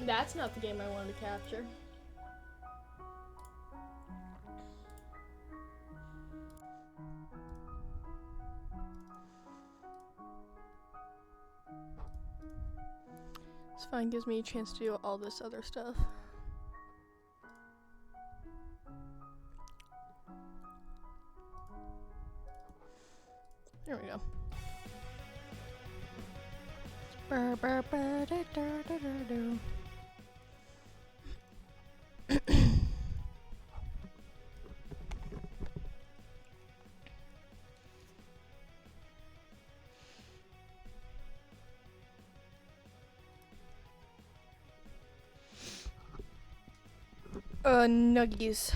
That's not the game I wanted to capture. It's fine, gives me a chance to do all this other stuff. There we go. Nuggies.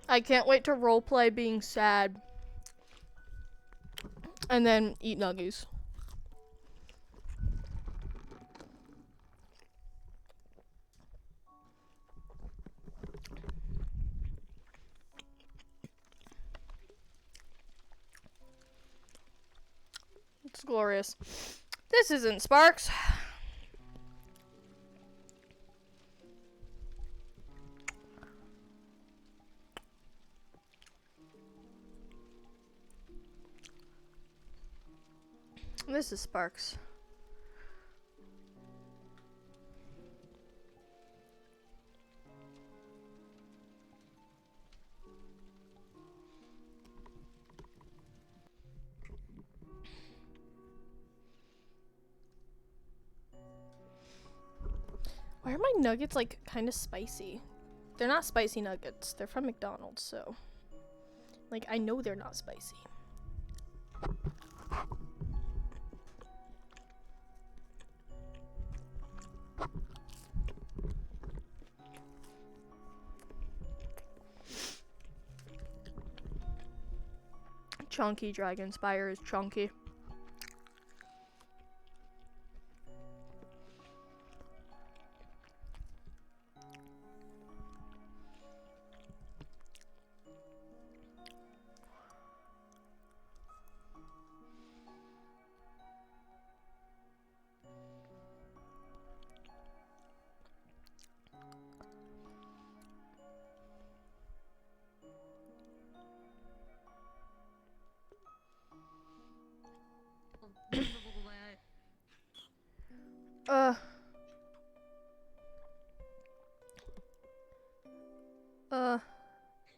I can't wait to roleplay being sad. And then eat nuggies. It's glorious. This isn't Sparks. This is Sparks. Why are my nuggets like kind of spicy? They're not spicy nuggets. They're from McDonald's, so like I know they're not spicy. Chunky Dragon Spire is chunky.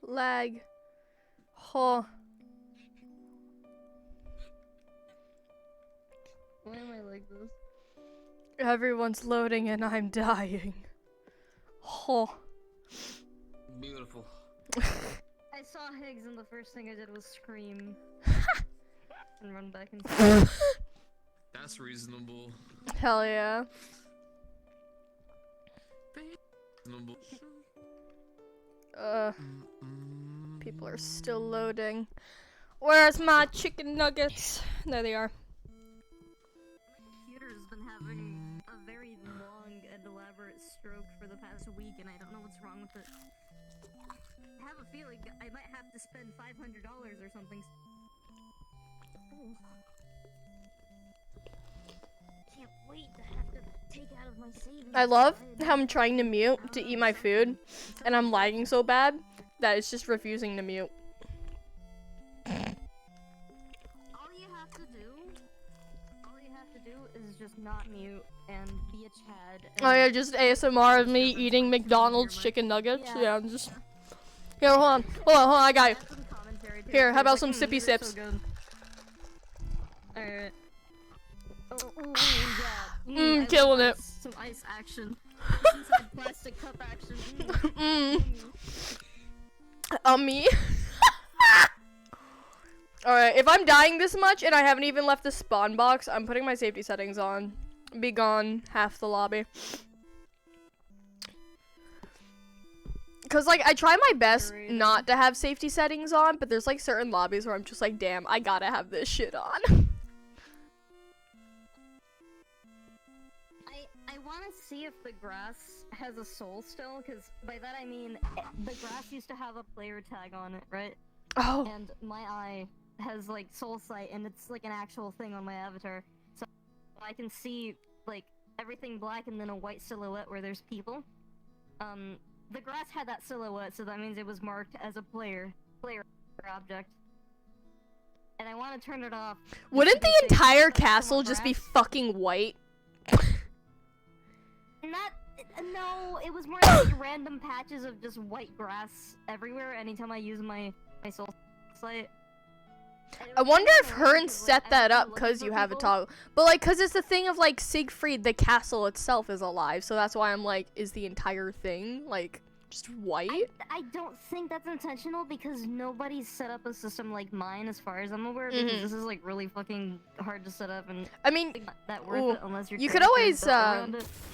Lag. Huh. Why am I like this? Everyone's loading and I'm dying. Huh. Beautiful. I saw Higgs and the first thing I did was scream. And run back and That's reasonable. Hell yeah. Reasonable. People are still loading. Where's my chicken nuggets? There they are. My computer's been having a very long and elaborate stroke for the past week, and I don't know what's wrong with it. I have a feeling I might have to spend $500 or something. Can't wait to have to take out of my savings. I love how I'm trying to mute to eat my food, and I'm lagging so bad that it's just refusing to mute. All you have to do is just not mute and be a Chad. Oh yeah, just ASMR of me eating McDonald's chicken nuggets. Yeah, I'm just... Here, hold on, I got it. Here, how about some sippy sips? Alright. Yeah. Killing it. Some ice action. Inside plastic cup action. Me? Alright, if I'm dying this much and I haven't even left the spawn box, I'm putting my safety settings on. Be gone half the lobby. Cause like I try my best not to have safety settings on, but there's like certain lobbies where I'm just like, damn, I gotta have this shit on. if the grass has a soul still, because by that I mean the grass used to have a player tag on it, right? Oh. And my eye has like soul sight, and it's like an actual thing on my avatar, so I can see like everything black and then a white silhouette where there's people. The grass had that silhouette, so that means it was marked as a player object. And I want to turn it off. Wouldn't the entire castle just be fucking white? No, it was more like random patches of just white grass everywhere anytime I use my soul sight. I wonder if Hearn set that up because you have a toggle. But, like, because it's the thing of, like, Siegfried, the castle itself is alive. So that's why I'm like, is the entire thing, like, just white? I don't think that's intentional because nobody's set up a system like mine as far as I'm aware. Because this is, like, really fucking hard to set up. And I mean, not that worth it unless you're you could always,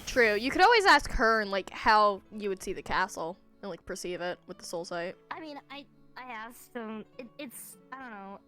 true. You could always ask Hearn, like, how you would see the castle and, like, perceive it with the soul sight. I mean, I asked him. It's, I don't know.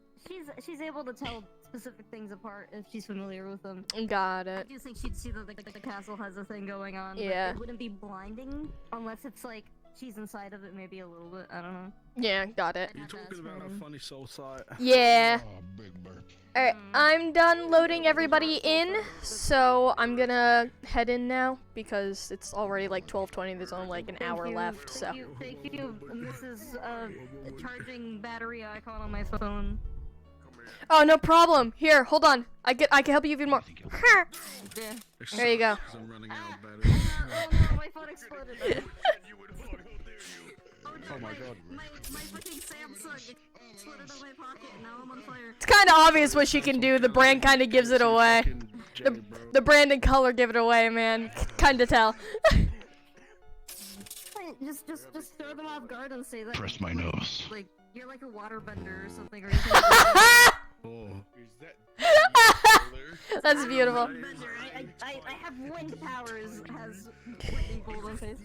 She's able to tell specific things apart if she's familiar with them. Got it. I do think she'd see that the castle has a thing going on. Yeah. But it wouldn't be blinding unless it's like she's inside of it maybe a little bit. I don't know. Yeah, got it. You're talking about a funny soul sight. Yeah. Oh, big bird. Alright, I'm done loading everybody in, so I'm gonna head in now because it's already like 12:20. There's only like an hour left. So. Thank you. And this is a charging battery icon on my phone. Oh, no problem. Here, hold on. I can help you even more. Yeah. There you go. I'm running out of battery. Oh no, my phone exploded. Oh my god. My fucking Samsung exploded in my pocket and now I'm on fire. It's kind of obvious what she can do. The brand kind of gives it away. The brand and color give it away, man. Kind of tell. Just throw them off guard and say that. Press my nose. Like you're like a waterbender or something. Or Oh. That's beautiful. I have wind powers. Has lightning bolt on face.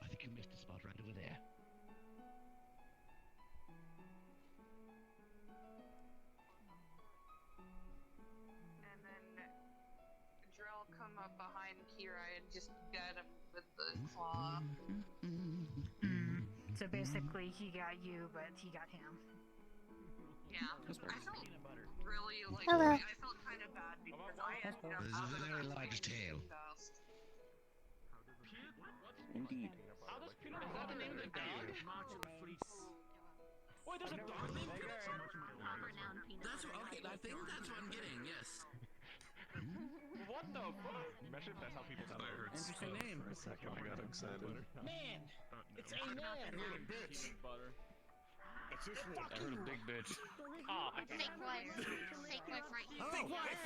I think you missed the spot right over there. And then Drill come up behind Kira and just get him with the claw. So basically, he got you, but he got him. Yeah. I felt really like Hello. I felt kind of bad because I had There's a very large tail. Indeed. Is that the name of the dog? Wait, there's a dog named That's okay. I think that's what I'm getting. Yes. What the fuck? Imagine if that's how people sound. Interesting name. For a second, I got excited. Man! It's a man! Bitch. I heard a big bitch. Ah, Fake liar. Fake wife right here. Fake wife!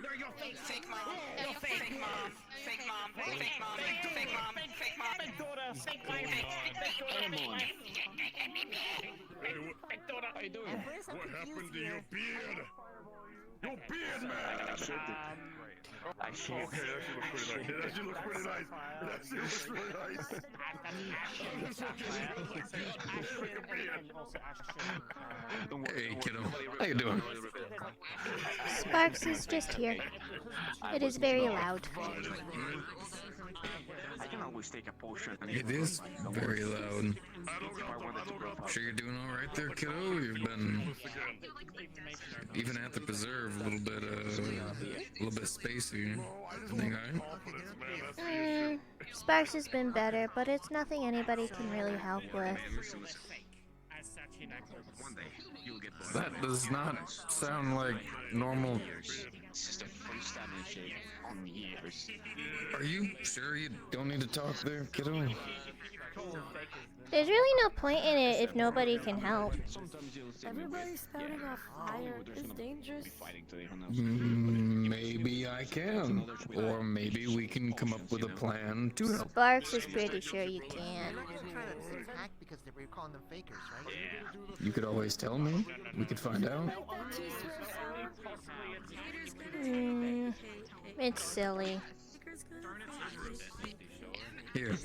They're your fake mom. No, your fake mom. Fake mom. Fake mom. Fake mom. Fake mom. Fake daughter! Fake wife! Fake daughter! Fake wife! Fake daughter! How you doing? What happened to your beard? Your beard, man! I should. Okay, that actually looks pretty nice. That actually looks really nice. Hey, kiddo. How you doing? Sparks is just here. It is very loud. I can always take a potion. It is very loud. Sure you're doing all right there, kiddo? You've been even at the preserve a little bit spacey. Everything alright? Sparks has been better, but it's nothing anybody can really help with. That does not sound like normal. It's just a freestanding shake on years. Are you sure you don't need to talk there, kiddo? There's really no point in it if nobody can help. Sometimes you'll see me Everybody with, spouting off fire there's is gonna dangerous. be fighting today, who knows? Maybe I can. Or maybe we can come up with a plan to help. Sparks is pretty sure you can't. You're not gonna try to hack because they were calling them fakers, right? You could always tell me. We could find out. It's silly. Here.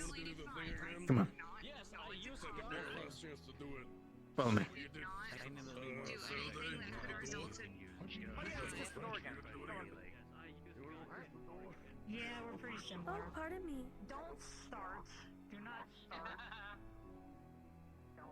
Come on. Follow me. Yeah, we're pretty similar. Oh, pardon me. Don't start. Do not start. Don't.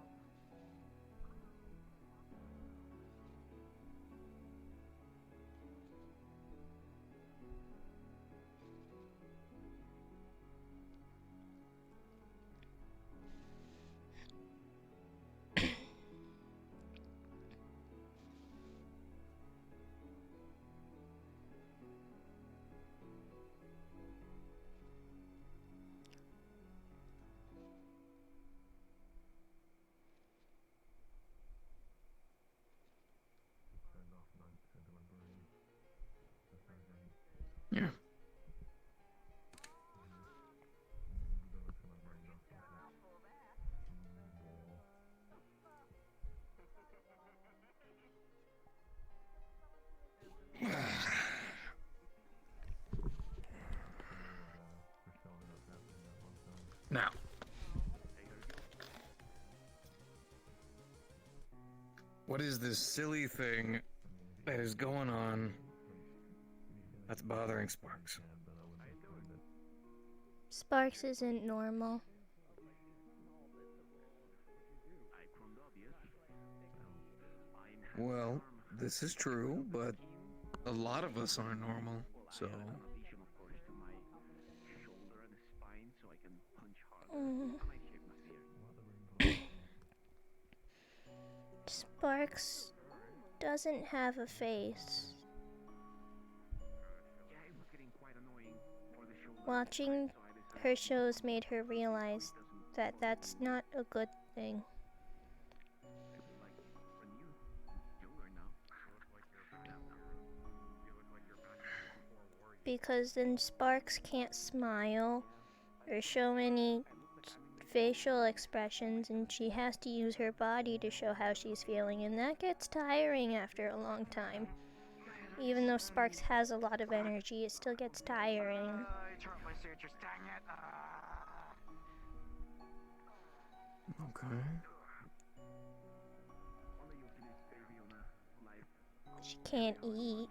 Yeah. Now. What is this silly thing that is going on that's bothering Sparks? Sparks isn't normal. Well, this is true, but a lot of us aren't normal, so... Sparks doesn't have a face. Watching her shows made her realize that that's not a good thing. Because then Sparks can't smile or show any facial expressions, and she has to use her body to show how she's feeling, and that gets tiring after a long time. Even though Sparks has a lot of energy, it still gets tiring. Okay. She can't eat.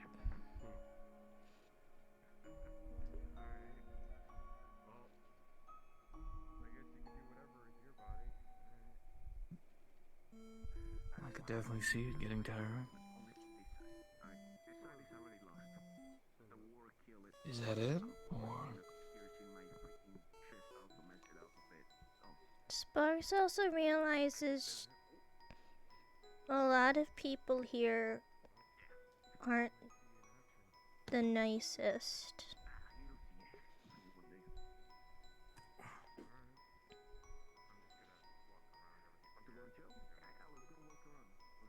I could definitely see it getting tiring. Is that it? Or... Sparks also realizes a lot of people here aren't the nicest.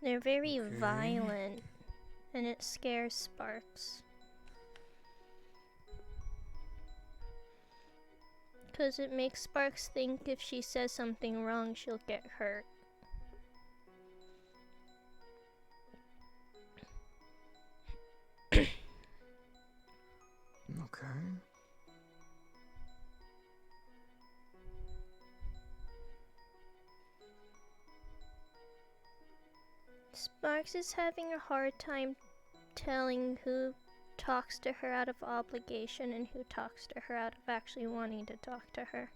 They're very violent, and it scares Sparks. Because it makes Sparks think if she says something wrong, she'll get hurt. Okay. Sparks is having a hard time telling who talks to her out of obligation and who talks to her out of actually wanting to talk to her.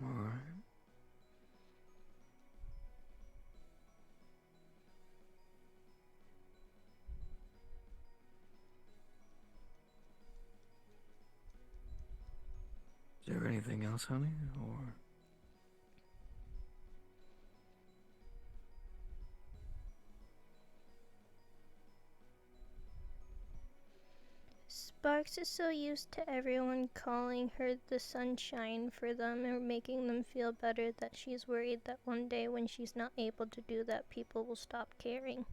Alright. Is there anything else, honey? Or... Sparks is so used to everyone calling her the sunshine for them or making them feel better that she's worried that one day when she's not able to do that, people will stop caring.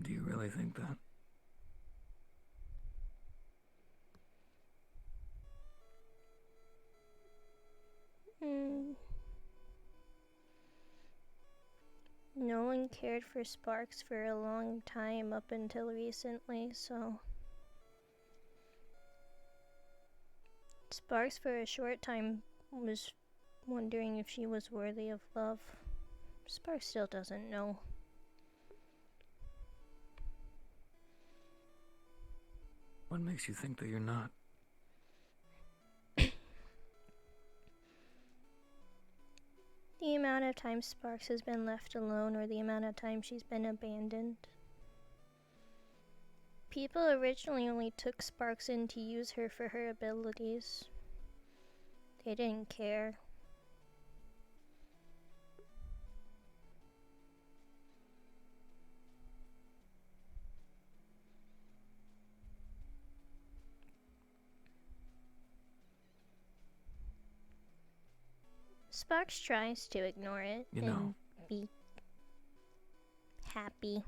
Do you really think that? No one cared for Sparks for a long time up until recently, so... Sparks for a short time was wondering if she was worthy of love. Sparks still doesn't know. What makes you think that you're not? The amount of time Sparks has been left alone or the amount of time she's been abandoned. People originally only took Sparks in to use her for her abilities. They didn't care. Sparks tries to ignore it and be happy.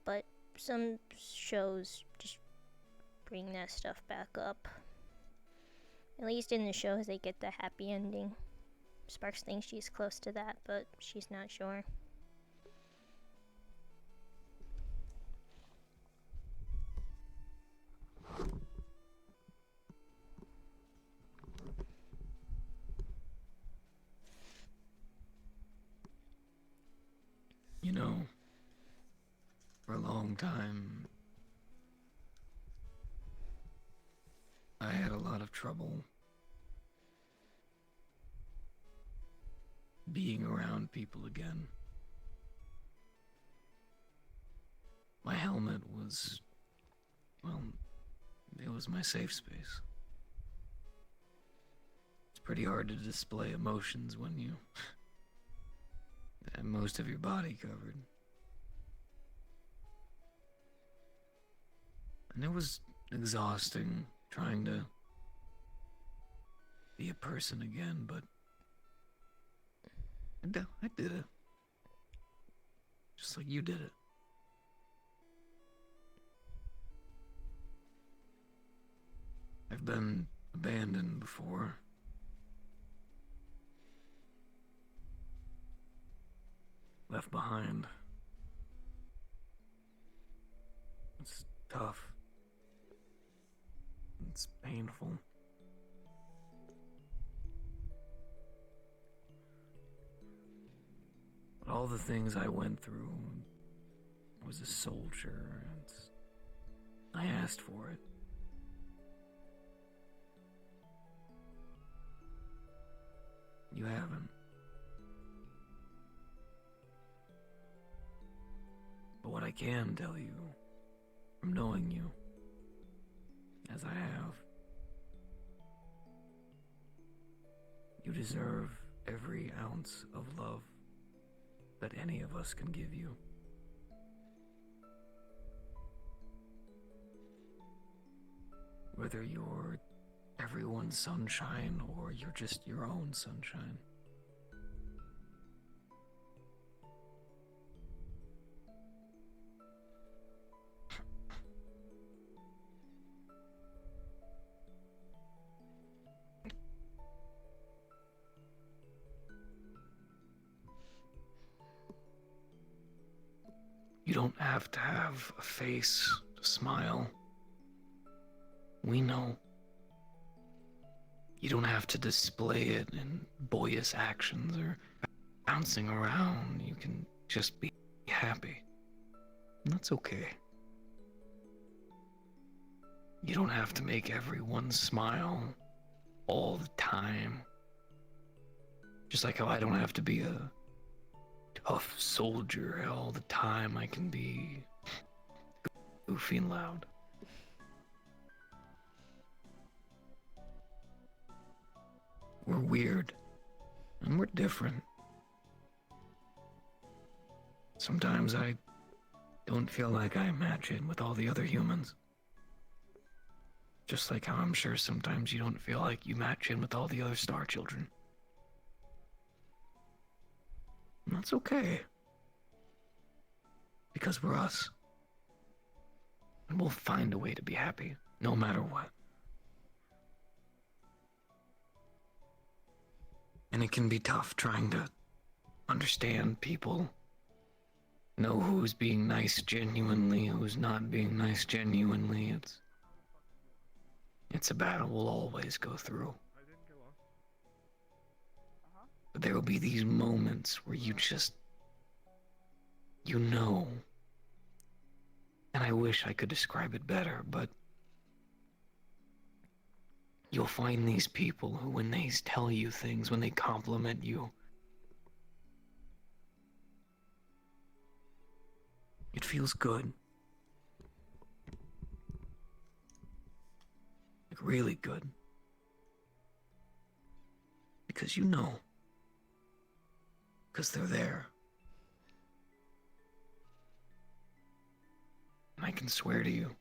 But some shows just bring that stuff back up. At least in the shows they get the happy ending. Sparks thinks she's close to that, but she's not sure. You know, for a long time, I had a lot of trouble being around people again. My helmet was, well, it was my safe space. It's pretty hard to display emotions when you have most of your body covered. And it was exhausting trying to be a person again, but I did it. Just like you did it. I've been abandoned before. Left behind. It's tough. It's painful. But all the things I went through, I was a soldier, and I asked for it. You haven't. But what I can tell you, from knowing you, as I have, you deserve every ounce of love that any of us can give you. Whether you're everyone's sunshine or you're just your own sunshine. You don't have to have a face to smile. We know. You don't have to display it in boyish actions or bouncing around. You can just be happy. And that's okay. You don't have to make everyone smile all the time. Just like how I don't have to be a tough soldier all the time. I can be goofy and loud. We're weird. And we're different. Sometimes I don't feel like I match in with all the other humans. Just like how I'm sure sometimes you don't feel like you match in with all the other Star Children. And that's okay. Because we're us. And we'll find a way to be happy, no matter what. And it can be tough trying to understand people. Know who's being nice genuinely, who's not being nice genuinely. It's a battle we'll always go through. But there will be these moments where you know. And I wish I could describe it better, but you'll find these people who, when they tell you things, when they compliment you, it feels good. Like really good. Because you know. Because they're there. And I can swear to you,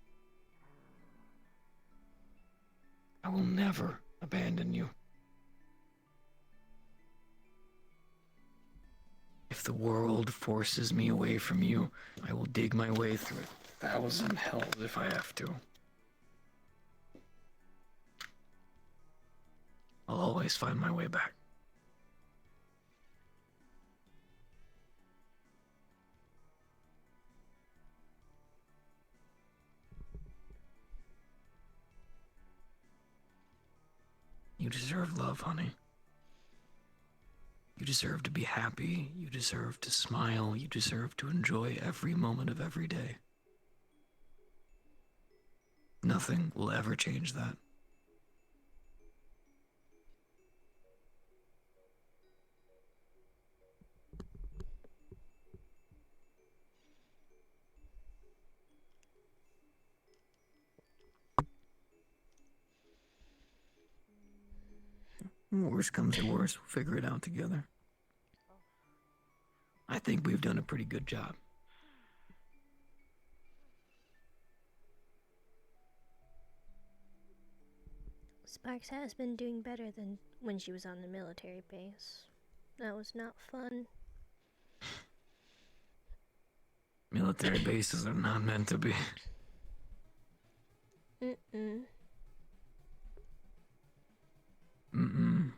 I will never abandon you. If the world forces me away from you, I will dig my way through 1,000 hells if I have to. I'll always find my way back. You deserve love, honey. You deserve to be happy. You deserve to smile. You deserve to enjoy every moment of every day. Nothing will ever change that. Worst comes to worst, we'll figure it out together. I think we've done a pretty good job. Sparks has been doing better than when she was on the military base. That was not fun. Military bases are not meant to be. Mm-mm. Mm-mm.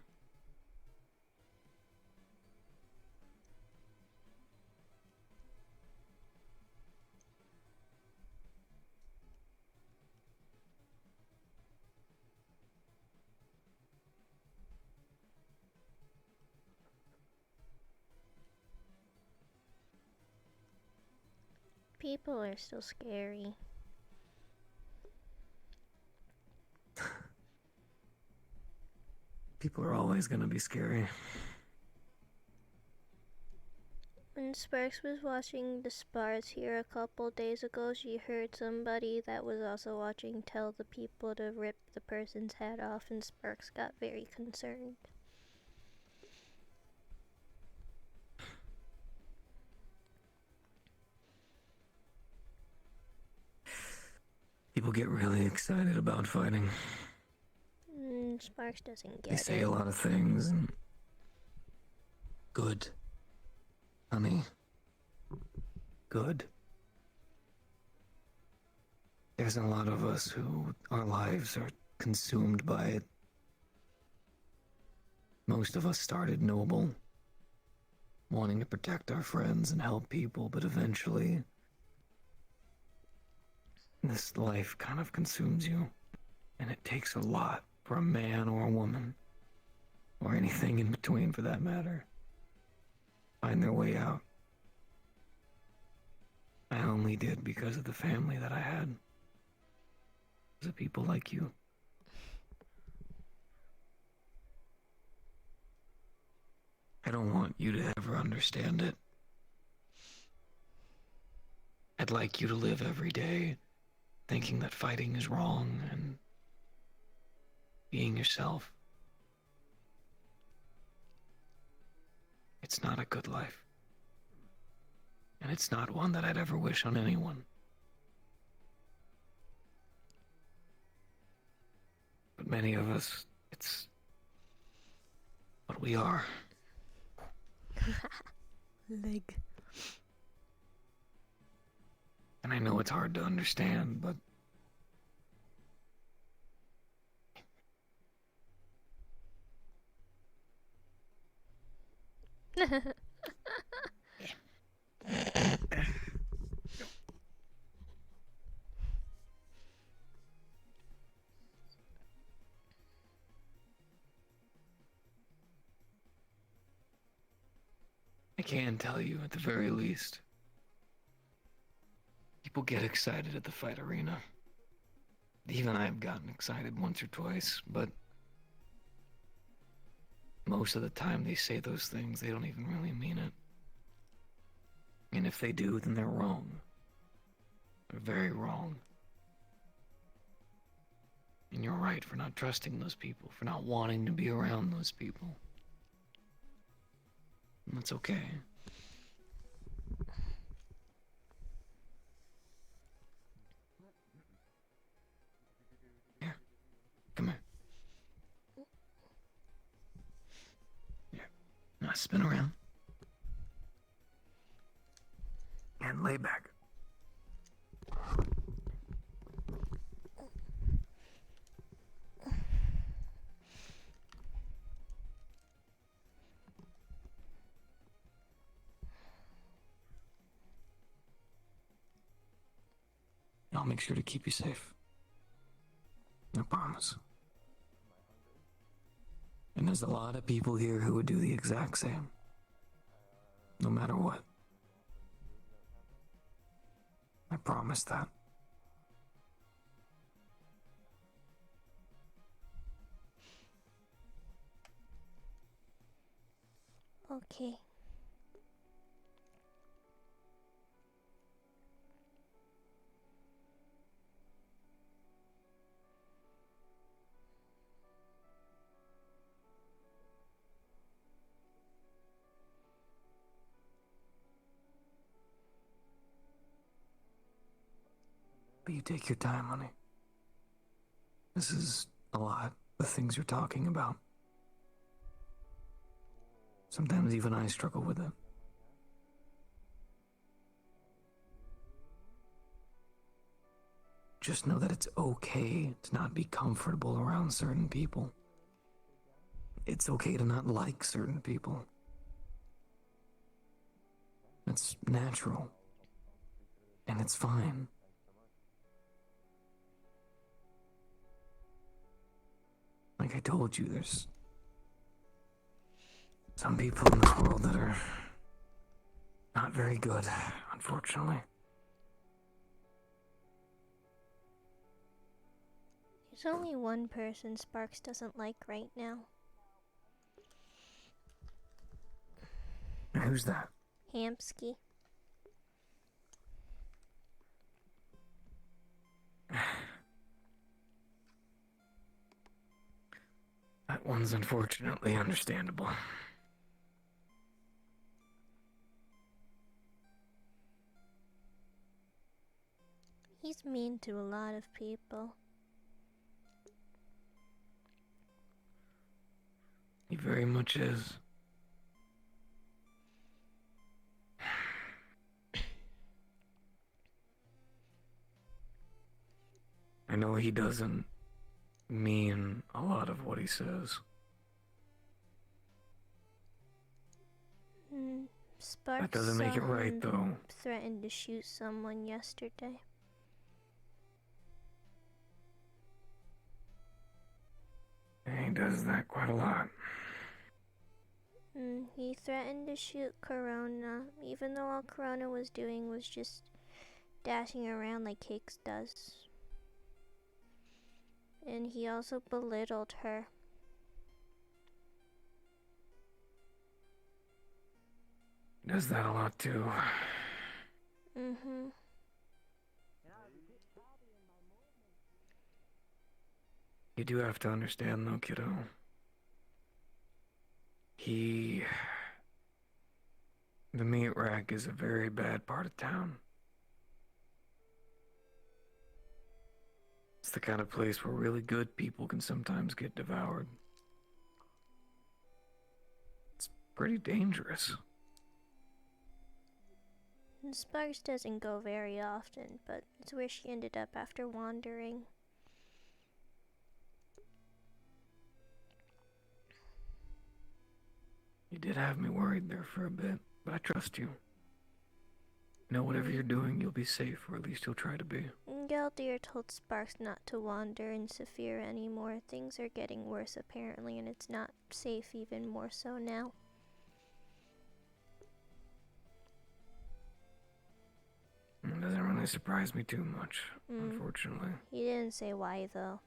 People are still scary. People are always gonna be scary. When Sparks was watching the Sparks here a couple days ago, she heard somebody that was also watching tell the people to rip the person's head off, and Sparks got very concerned. People get really excited about fighting. Sparks doesn't get They say a lot of things and... Good. Honey. Good. There's a lot of us who our lives are consumed by it. Most of us started noble, wanting to protect our friends and help people, but eventually this life kind of consumes you, and it takes a lot for a man or a woman, or anything in between for that matter, find their way out. I only did because of the family that I had. Because of people like you. I don't want you to ever understand it. I'd like you to live every day thinking that fighting is wrong and being yourself. It's not a good life. And it's not one that I'd ever wish on anyone. But many of us, it's what we are. Leg. And I know it's hard to understand, but I can tell you at the very least. People get excited at the fight arena. Even I've gotten excited once or twice, but most of the time they say those things, they don't even really mean it. And if they do, then they're wrong. They're very wrong. And you're right for not trusting those people, for not wanting to be around those people. And that's okay. Here. Come here. Here. Now spin around. And lay back. I'll make sure to keep you safe. I promise. And there's a lot of people here who would do the exact same. No matter what. I promise that. Okay. But you take your time, honey. This is a lot, the things you're talking about. Sometimes even I struggle with it. Just know that it's okay to not be comfortable around certain people. It's okay to not like certain people. It's natural. And it's fine. Like I told you, there's some people in this world that are not very good, unfortunately. There's only one person Sparks doesn't like right now. Who's that? Hamsky. That one's unfortunately understandable. He's mean to a lot of people. He very much is. I know he doesn't mean a lot of what he says. Sparks That doesn't make it right, though. Threatened to shoot someone yesterday. He does that quite a lot. He threatened to shoot Corona, even though all Corona was doing was just dashing around like Hicks does. And he also belittled her. He does that a lot, too. You do have to understand, though, kiddo. He The meat rack is a very bad part of town. It's the kind of place where really good people can sometimes get devoured. It's pretty dangerous. Sparks doesn't go very often, but it's where she ended up after wandering. You did have me worried there for a bit, but I trust you. You know, whatever you're doing, you'll be safe, or at least you'll try to be. Galdir told Sparks not to wander in Saphira anymore. Things are getting worse apparently, and it's not safe even more so now. It doesn't really surprise me too much, unfortunately. He didn't say why though.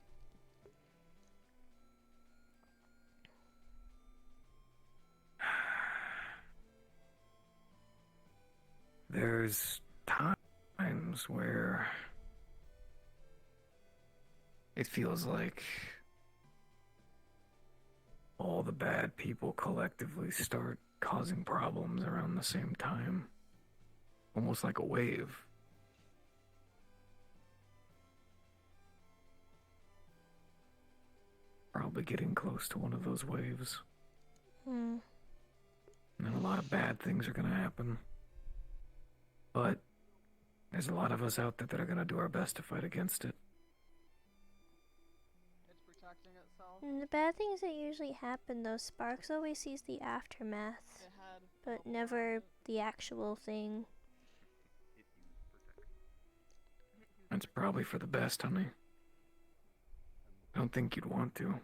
There's times where it feels like all the bad people collectively start causing problems around the same time. Almost like a wave. Probably getting close to one of those waves. And a lot of bad things are gonna happen. But there's a lot of us out there that are gonna do our best to fight against it. It's protecting itself. And the bad things that usually happen though, Sparks always sees the aftermath, but never the actual thing. It's probably for the best, honey. I don't think you'd want to.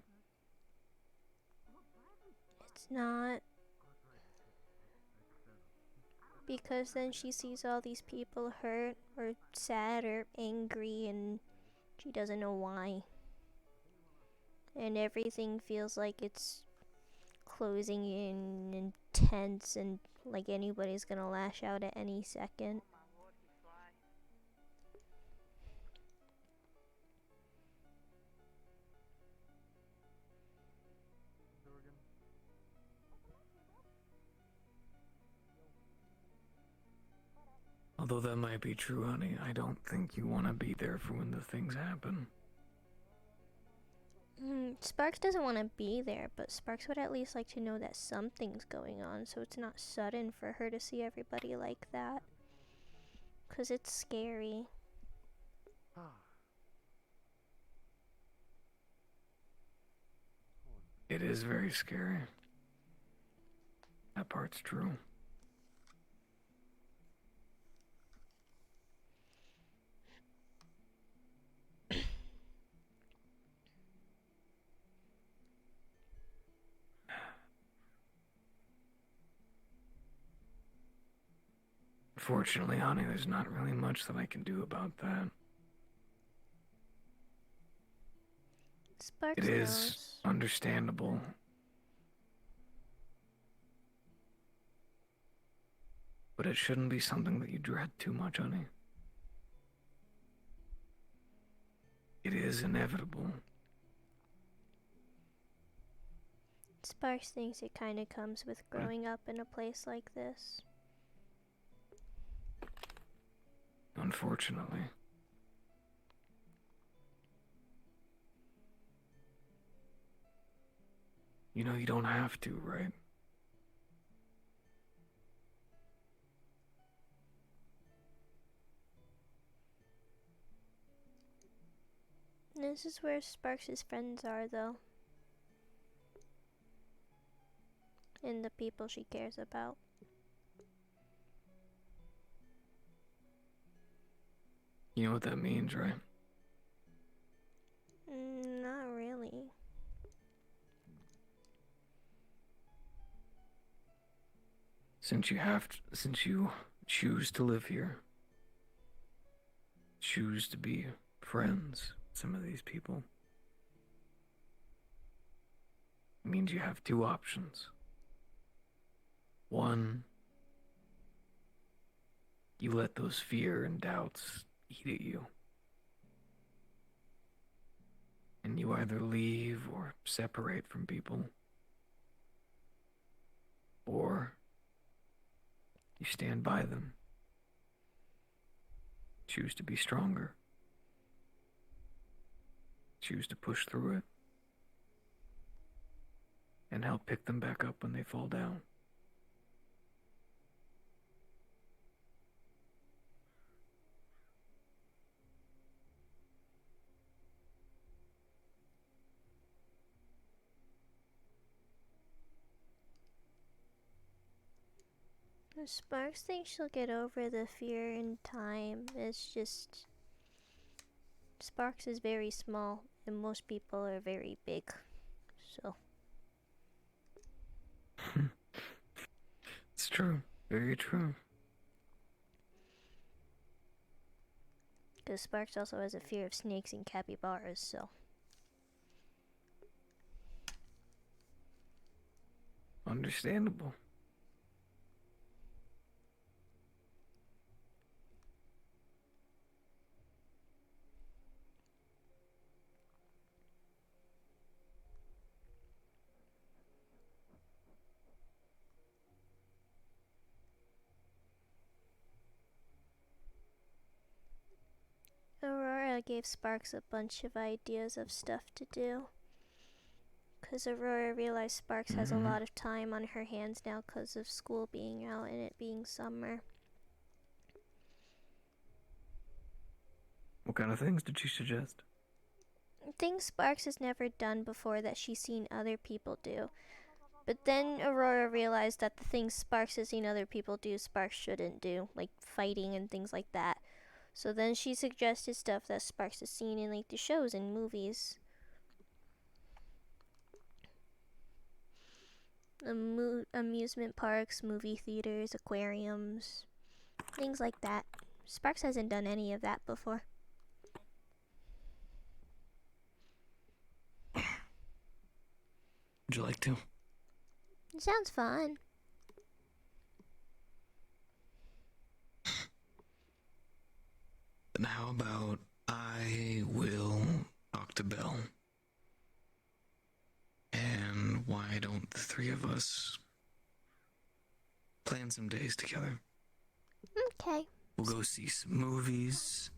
It's not. Because then she sees all these people hurt or sad or angry and she doesn't know why. And everything feels like it's closing in and tense and like anybody's gonna lash out at any second. Although that might be true, honey, I don't think you want to be there for when the things happen. Sparks doesn't want to be there, but Sparks would at least like to know that something's going on, so it's not sudden for her to see everybody like that. 'Cause it's scary. It is very scary. That part's true. Fortunately, honey, there's not really much that I can do about that. Sparks It is knows. understandable. But it shouldn't be something that you dread too much, honey. It is inevitable. Sparks thinks it kind of comes with growing up in a place like this. Unfortunately. You know you don't have to, right? This is where Sparks' friends are, though. And the people she cares about. You know what that means, right? Not really. Since you choose to live here, choose to be friends with some of these people, it means you have two options. One, you let those fear and doubts eat at you. And you either leave or separate from people. Or You stand by them. Choose to be stronger. Choose to push through it. And help pick them back up when they fall down. Sparks thinks she'll get over the fear in time. It's just... Sparks is very small, and most people are very big. So... It's true. Very true. Because Sparks also has a fear of snakes and capybaras, so... Understandable. Aurora gave Sparks a bunch of ideas of stuff to do. Because Aurora realized Sparks has a lot of time on her hands now because of school being out and it being summer. What kind of things did she suggest? Things Sparks has never done before that she's seen other people do. But then Aurora realized that the things Sparks has seen other people do, Sparks shouldn't do, like fighting and things like that. So then she suggested stuff that Sparks has seen in like the shows and movies. Amusement parks, movie theaters, aquariums, things like that. Sparks hasn't done any of that before. Would you like to? It sounds fun. Then how about I will talk to Belle? And why don't the three of us plan some days together? Okay. We'll go see some movies.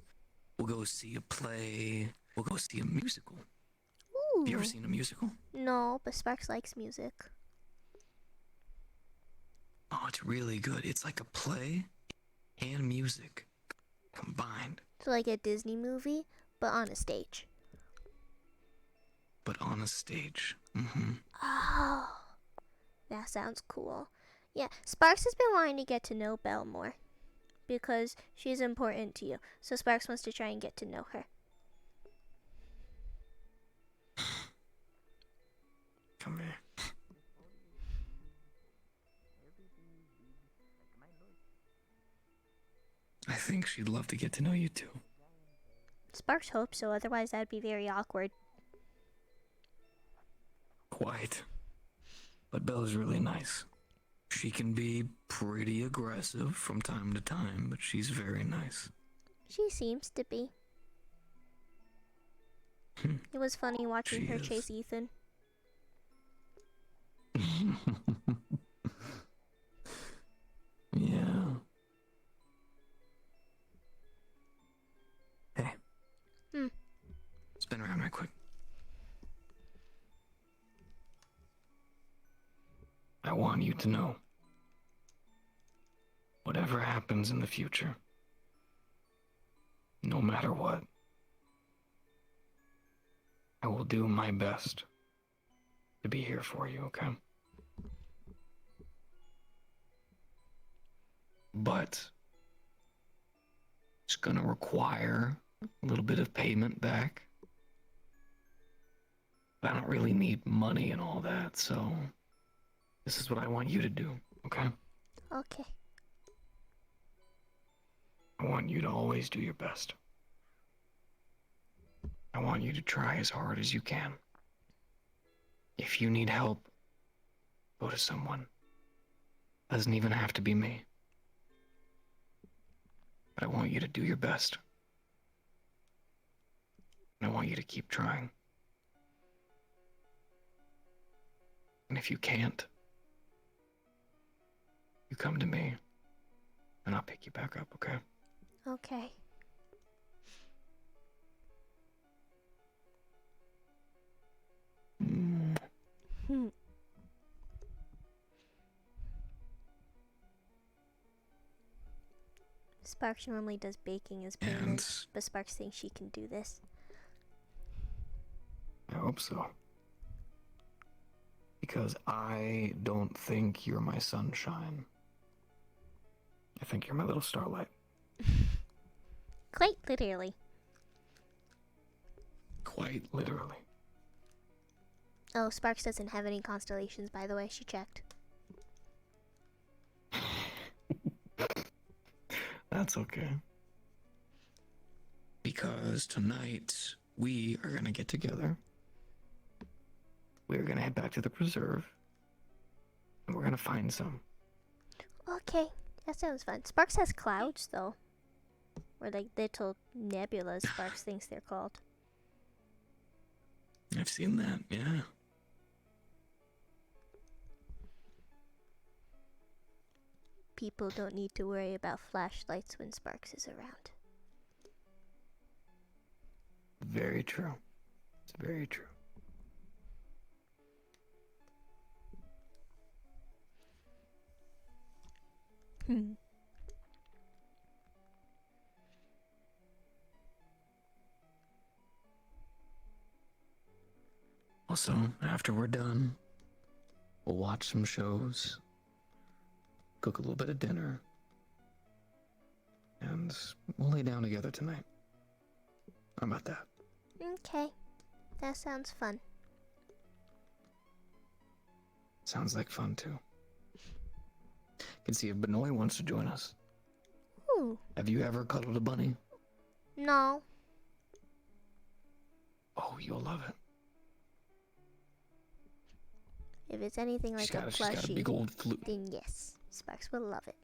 We'll go see a play. We'll go see a musical. Ooh. Have you ever seen a musical? No, but Sparks likes music. Oh, it's really good. It's like a play and music combined. So like a Disney movie, but on a stage. But on a stage. Oh, that sounds cool. Yeah, Sparks has been wanting to get to know Belle more. Because she's important to you. So Sparks wants to try and get to know her. Come here. I think she'd love to get to know you too. Sparks hopes so, otherwise that'd be very awkward. Quite. But Belle's really nice. She can be pretty aggressive from time to time, but she's very nice. She seems to be. It was funny watching her chase Ethan. Yeah. Hey. Spin around right quick. I want you to know, whatever happens in the future, no matter what, I will do my best to be here for you, okay? But it's gonna require a little bit of payment back. I don't really need money and all that, so this is what I want you to do, okay? Okay. I want you to always do your best. I want you to try as hard as you can. If you need help, go to someone. Doesn't even have to be me. But I want you to do your best. And I want you to keep trying. And if you can't, you come to me. and I'll pick you back up, okay? Okay. Hmm. Sparks normally does baking as payment, but Sparks thinks she can do this. I hope so. Because I don't think you're my sunshine. I think you're my little starlight. Quite literally. Quite literally. Oh, Sparks doesn't have any constellations, by the way. She checked. That's okay. Because tonight, we are gonna get together. We're gonna head back to the preserve. And we're gonna find some. Okay, that sounds fun. Sparks has clouds, though. Or like little nebulas, Sparks thinks they're called. I've seen that, yeah. People don't need to worry about flashlights when Sparks is around. Very true. It's very true. Hmm. Also, after we're done, we'll watch some shows, cook a little bit of dinner, and we'll lay down together tonight. How about that? Okay, that sounds fun. Sounds like fun, too. Can see if Benoit wants to join us. Ooh. Have you ever cuddled a bunny? No. Oh, you'll love it. If it's anything like She's got a plushie, big old flute. then yes, Sparks will love it.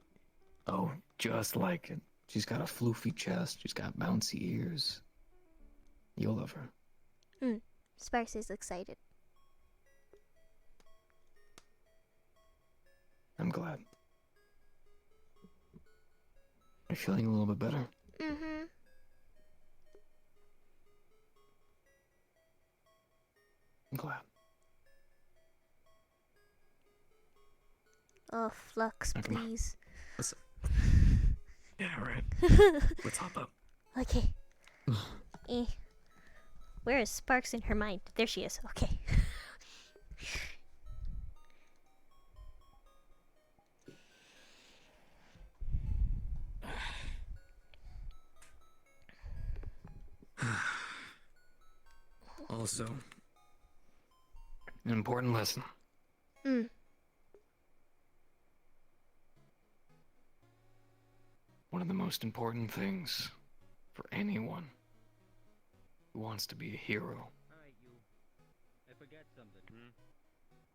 Oh, just like it. She's got a floofy chest. She's got bouncy ears. You'll love her. Sparks is excited. I'm glad. You're feeling a little bit better. Mm-hmm. I'm glad. Oh, Flux, Now, come on. please. Yeah, right. Let's hop up. Okay. Where is Sparks in her mind? There she is. Okay. Also, an important lesson. One of the most important things for anyone who wants to be a hero. Alright, you. I forget something.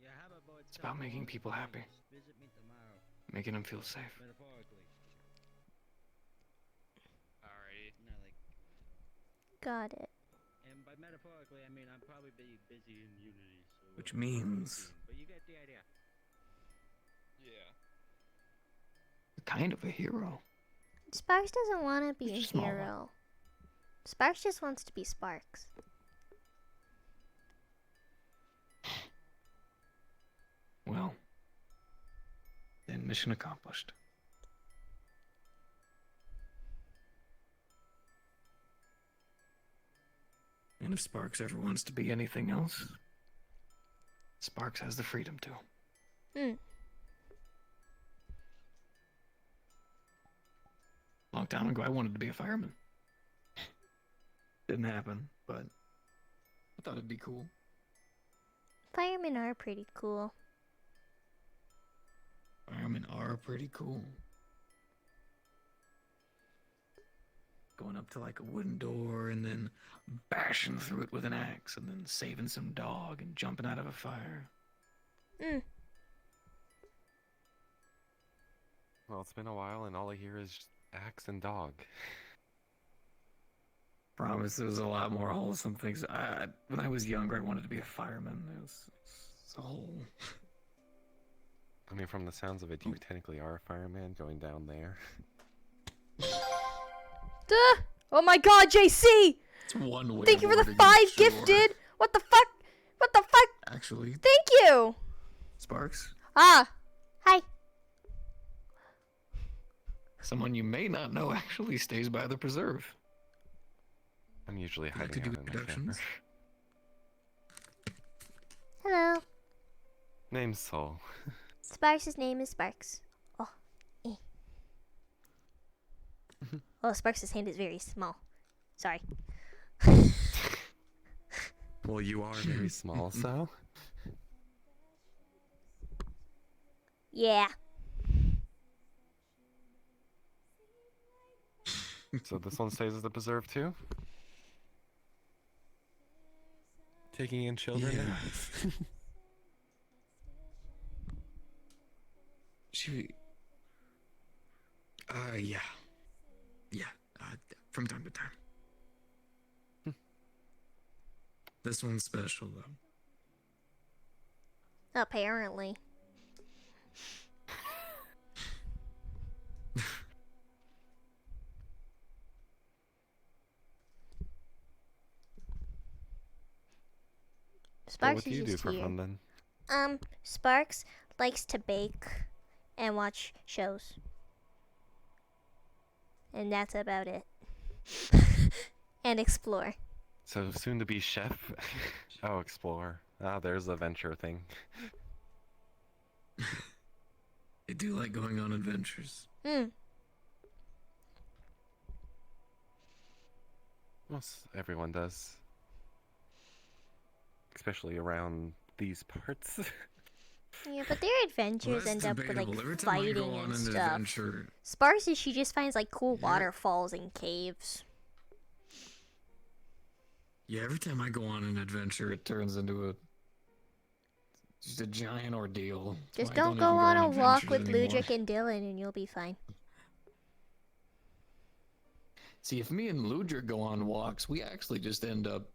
Yeah, how about It's about making people happy. visit me tomorrow, Making them feel safe. metaphorically. Alrighty. No, like, Got it. and by metaphorically, I mean I'm probably busy in Unity, so. Which means But you get the idea. Yeah. kind of a hero. Sparks doesn't want to be a Just a small one. hero. Sparks just wants to be Sparks. Well, then mission accomplished. And if Sparks ever wants to be anything else, Sparks has the freedom to. Long time ago, I wanted to be a fireman. Didn't happen, but I thought it'd be cool. Firemen are pretty cool. Firemen are pretty cool. Going up to like a wooden door and then bashing through it with an axe and then saving some dog and jumping out of a fire. Well, it's been a while and all I hear is axe and dog. Promise, there was a lot more wholesome things. When I was younger, I wanted to be a fireman. It's a whole... I mean, from the sounds of it, you technically are a fireman going down there. Duh. Oh my god, JC! It's one way. Thank you of for the wording it, 5 sure. gifted! What the fuck? What the fuck? Actually, Thank you! Sparks, Ah. Hi. someone you may not know actually stays by the preserve. I'm usually Would you like hiding to out do in my introductions? camper. Hello. Name's Soul. Sparks' name is Sparks. Oh. Eh. Oh, Sparks' hand is very small. Sorry. Well, you are very small, so. Yeah. So this one stays as the preserve too? Taking in children Yeah. now? She. Yeah. Yeah. From time to time. This one's special though. Apparently. So Sparks what do is you do just for here. fun then? Sparks likes to bake and watch shows. And that's about it. And explore. So soon to be chef? Oh, explore. Ah, there's the venture thing. I do like going on adventures. Most everyone does. Especially around these parts. Yeah, but their adventures end up with like Every time I go fighting on and an stuff. adventure, Sparks is she just finds like cool waterfalls and caves. yeah, every time I go on an adventure, it turns into just a giant ordeal. Just That's why I don't go even on a walk adventures with anymore. Ludwig and Dylan and you'll be fine. See, if me and Ludra go on walks, we actually just end up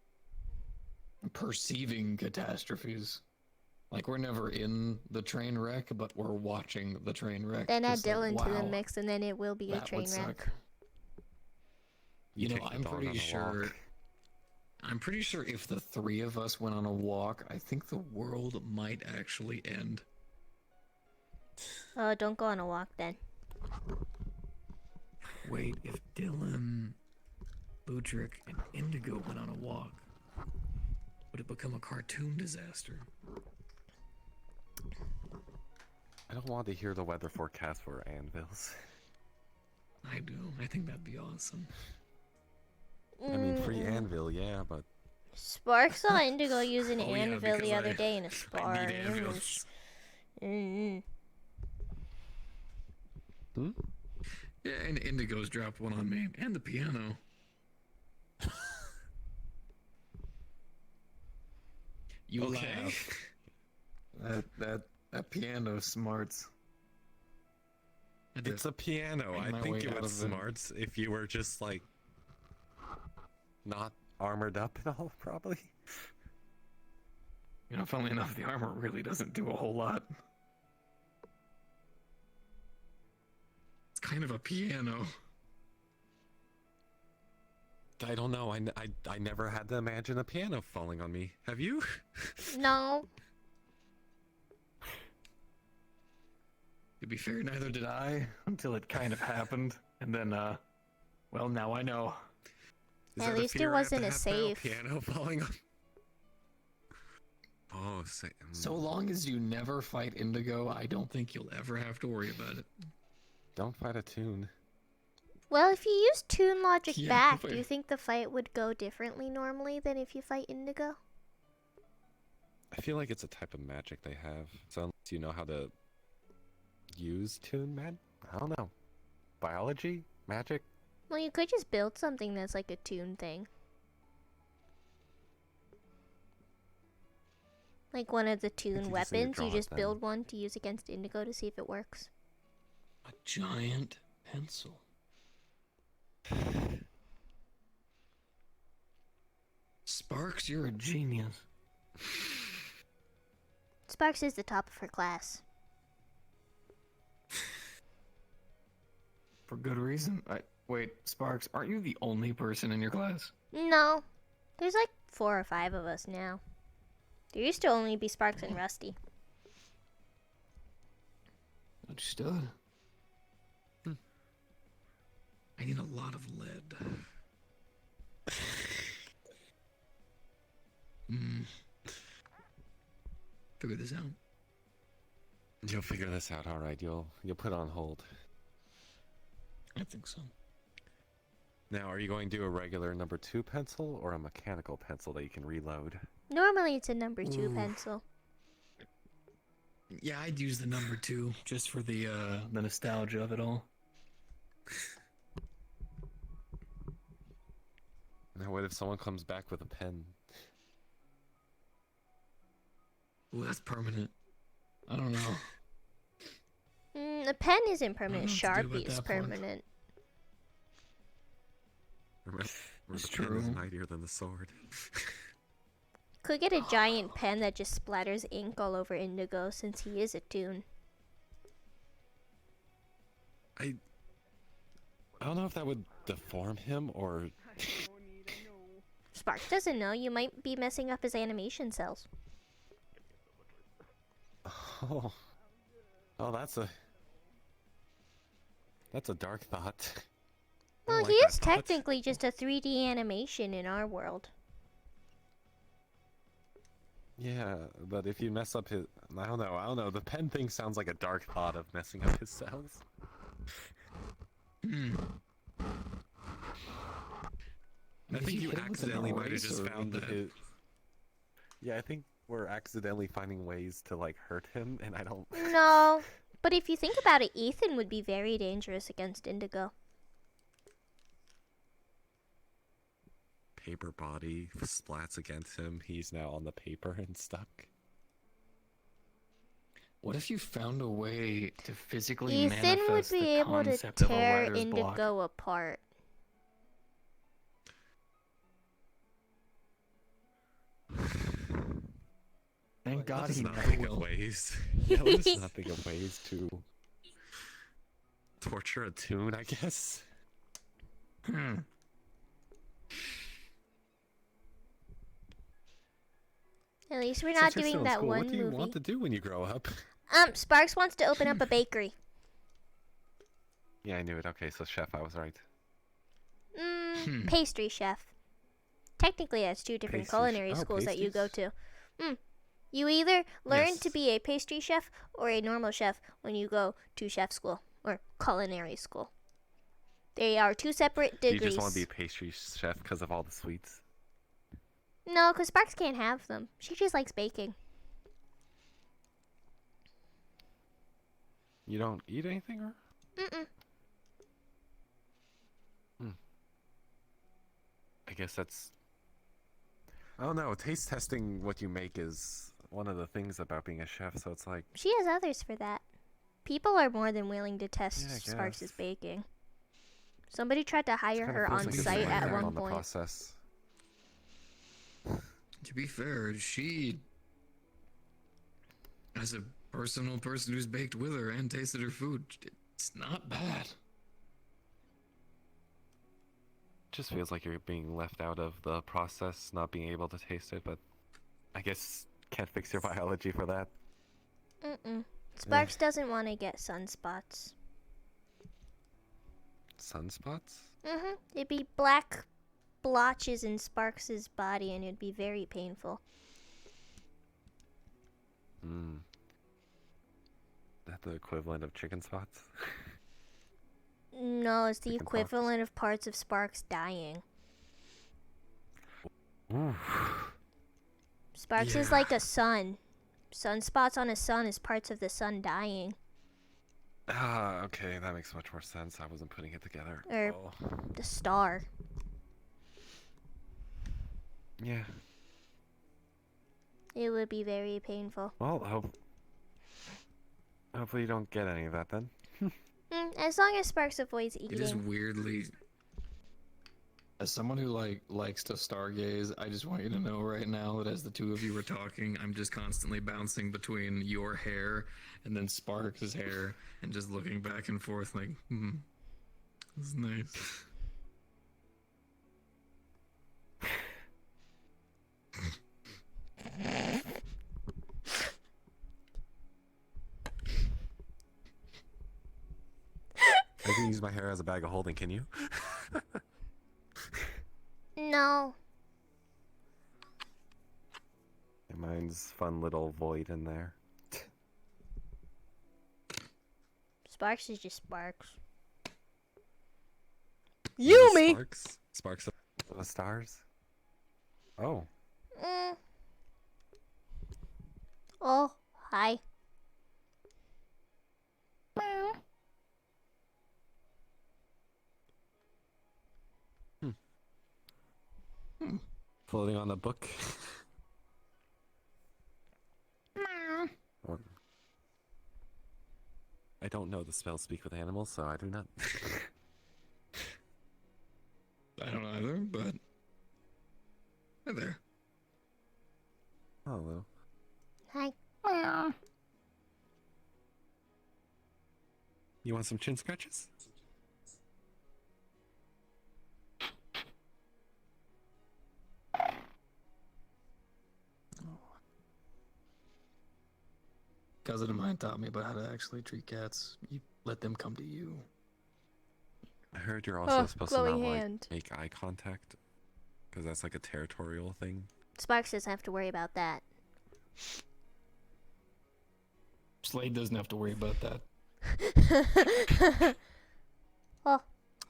perceiving catastrophes. Like, we're never in the train wreck, but we're watching the train wreck. Then add just like, Dylan to the wow, mix and then it will be a that train would wreck. suck. You know, take the I'm dog on pretty a sure. walk. I'm pretty sure if the three of us went on a walk, I think the world might actually end. Oh, don't go on a walk then. Wait, if Dylan, Ludric, and Indigo went on a walk, would it become a cartoon disaster? I don't want to hear the weather forecast for anvils. I do. I think that'd be awesome. I mean, free anvil, yeah, but Sparks saw Indigo use an Oh, yeah, anvil because the other I- day in a I spar. need and it anvils. was- Yeah, and Indigo's dropped one on me, and the piano. You Okay. laugh. That piano smarts. it's a piano. find I my think way it out was of it. smarts if you were just like not armored up at all, probably. You know, funnily enough, the armor really doesn't do a whole lot. It's kind of a piano. I don't know. I never had to imagine a piano falling on me. Have you? No. To be fair, neither did I, until it kind of happened. And then, well, now I know. Is At that a least it fear I have to wasn't a have now? safe. Piano falling on. Oh, So long as you never fight Indigo, I don't think you'll ever have to worry about it. Don't fight a tune. Well, if you use Toon Logic Yeah, back, but- do you think the fight would go differently normally than if you fight Indigo? I feel like it's a type of magic they have. So unless you know how to use tune, man, I don't know. Biology, magic. Well, you could just build something that's like a Toon thing. Like one of the Toon you just need to weapons, draw you it just then. build one to use against Indigo to see if it works. A giant pencil. Sparks, you're a genius. Sparks is the top of her class. For good reason. Wait, Sparks, aren't you the only person in your class? No. There's like 4 or 5 of us now. There used to only be Sparks and Rusty. Understood. I need a lot of lead. Figure this out. You'll figure this out, all right. You'll put it on hold. I think so. Now, are you going to do a regular number 2 pencil or a mechanical pencil that you can reload? Normally it's a number 2 pencil. Yeah, I'd use the number 2 just for the nostalgia of it all. Now, what if someone comes back with a pen? Ooh, that's permanent. I don't know. A pen isn't permanent. I don't know what to do about Sharpie is that part. permanent. Remember, It's the pen is true. mightier than the sword. Could get a giant pen that just splatters ink all over Indigo since he is a toon. I don't know if that would deform him or... Spark doesn't know. You might be messing up his animation cells. Oh, that's a dark thought. I Well, don't he like is that thought. technically just a 3D animation in our world. Yeah, but if you mess up his... I don't know. The pen thing sounds like a dark thought of messing up his cells. I think you accidentally might have just found his... Yeah, I think we're accidentally finding ways to, like, hurt him, and I don't... No, but if you think about it, Ethan would be very dangerous against Indigo. Paper body splats against him. He's now on the paper and stuck. What if you found a way to physically Ethan would manifest be the able to concept of a tear writer's Indigo block? apart. Thank God Let's he not never think of will. ways. Yeah, let's not think of ways to torture a toon, I guess. At least we're So not Tristan, doing in that school, one what do you movie. want to do when you grow up? Sparks wants to open up a bakery. Yeah, I knew it. Okay, so chef, I was right. Pastry chef. Technically, that's 2 different Pastry culinary chef. Oh, schools that you go pastries? to. You either learn Yes. to be a pastry chef or a normal chef when you go to chef school or culinary school. They are 2 separate Do you degrees. just want to be a pastry chef because of all the sweets? No, because Sparks can't have them. She just likes baking. You don't eat anything, or? Mm-mm. I guess that's... I don't know. Taste testing what you make is one of the things about being a chef, so it's like... She has others for that. People are more than willing to test Yeah, I Sparks' guess. baking. Somebody tried to hire her on site at one on the point. process. To be fair, she, as a personal person who's baked with her and tasted her food, it's not bad. Just feels like you're being left out of the process, not being able to taste it, but I guess can't fix your biology for that. Sparks doesn't want to get sunspots. Sunspots? It'd be black blotches in Sparks' body and it'd be very painful. That the equivalent of chicken spots? No, it's the Chicken pox. equivalent of parts of Sparks dying. Sparks is like a sun. Sunspots on a sun is parts of the sun dying. Ah, okay, that makes much more sense. I wasn't putting it together. Or Oh. the star. Yeah. It would be very painful. Well, hopefully you don't get any of that then. As long as Sparks avoids It is eating. weirdly. As someone who likes to stargaze, I just want you to know right now that as the two of you were talking, I'm just constantly bouncing between your hair and then Sparks' hair, and just looking back and forth like, That's nice. I can use my hair as a bag of holding, can you? No. And mine's fun little void in there. Sparks is just Sparks. Yumi! Sparks? Sparks of the stars? Oh. Mm. Oh, hi. Floating on a book. Or- I don't know the spell speak with animals, so I do not. I don't either, but hi there. Oh, well. Hi. You want some chin scratches? Cousin of mine taught me about how to actually treat cats. You let them come to you. I heard you're also supposed to not glowing like hand. make eye contact, because that's like a territorial thing. Sparks doesn't have to worry about that. Slade doesn't have to worry about that. Oh,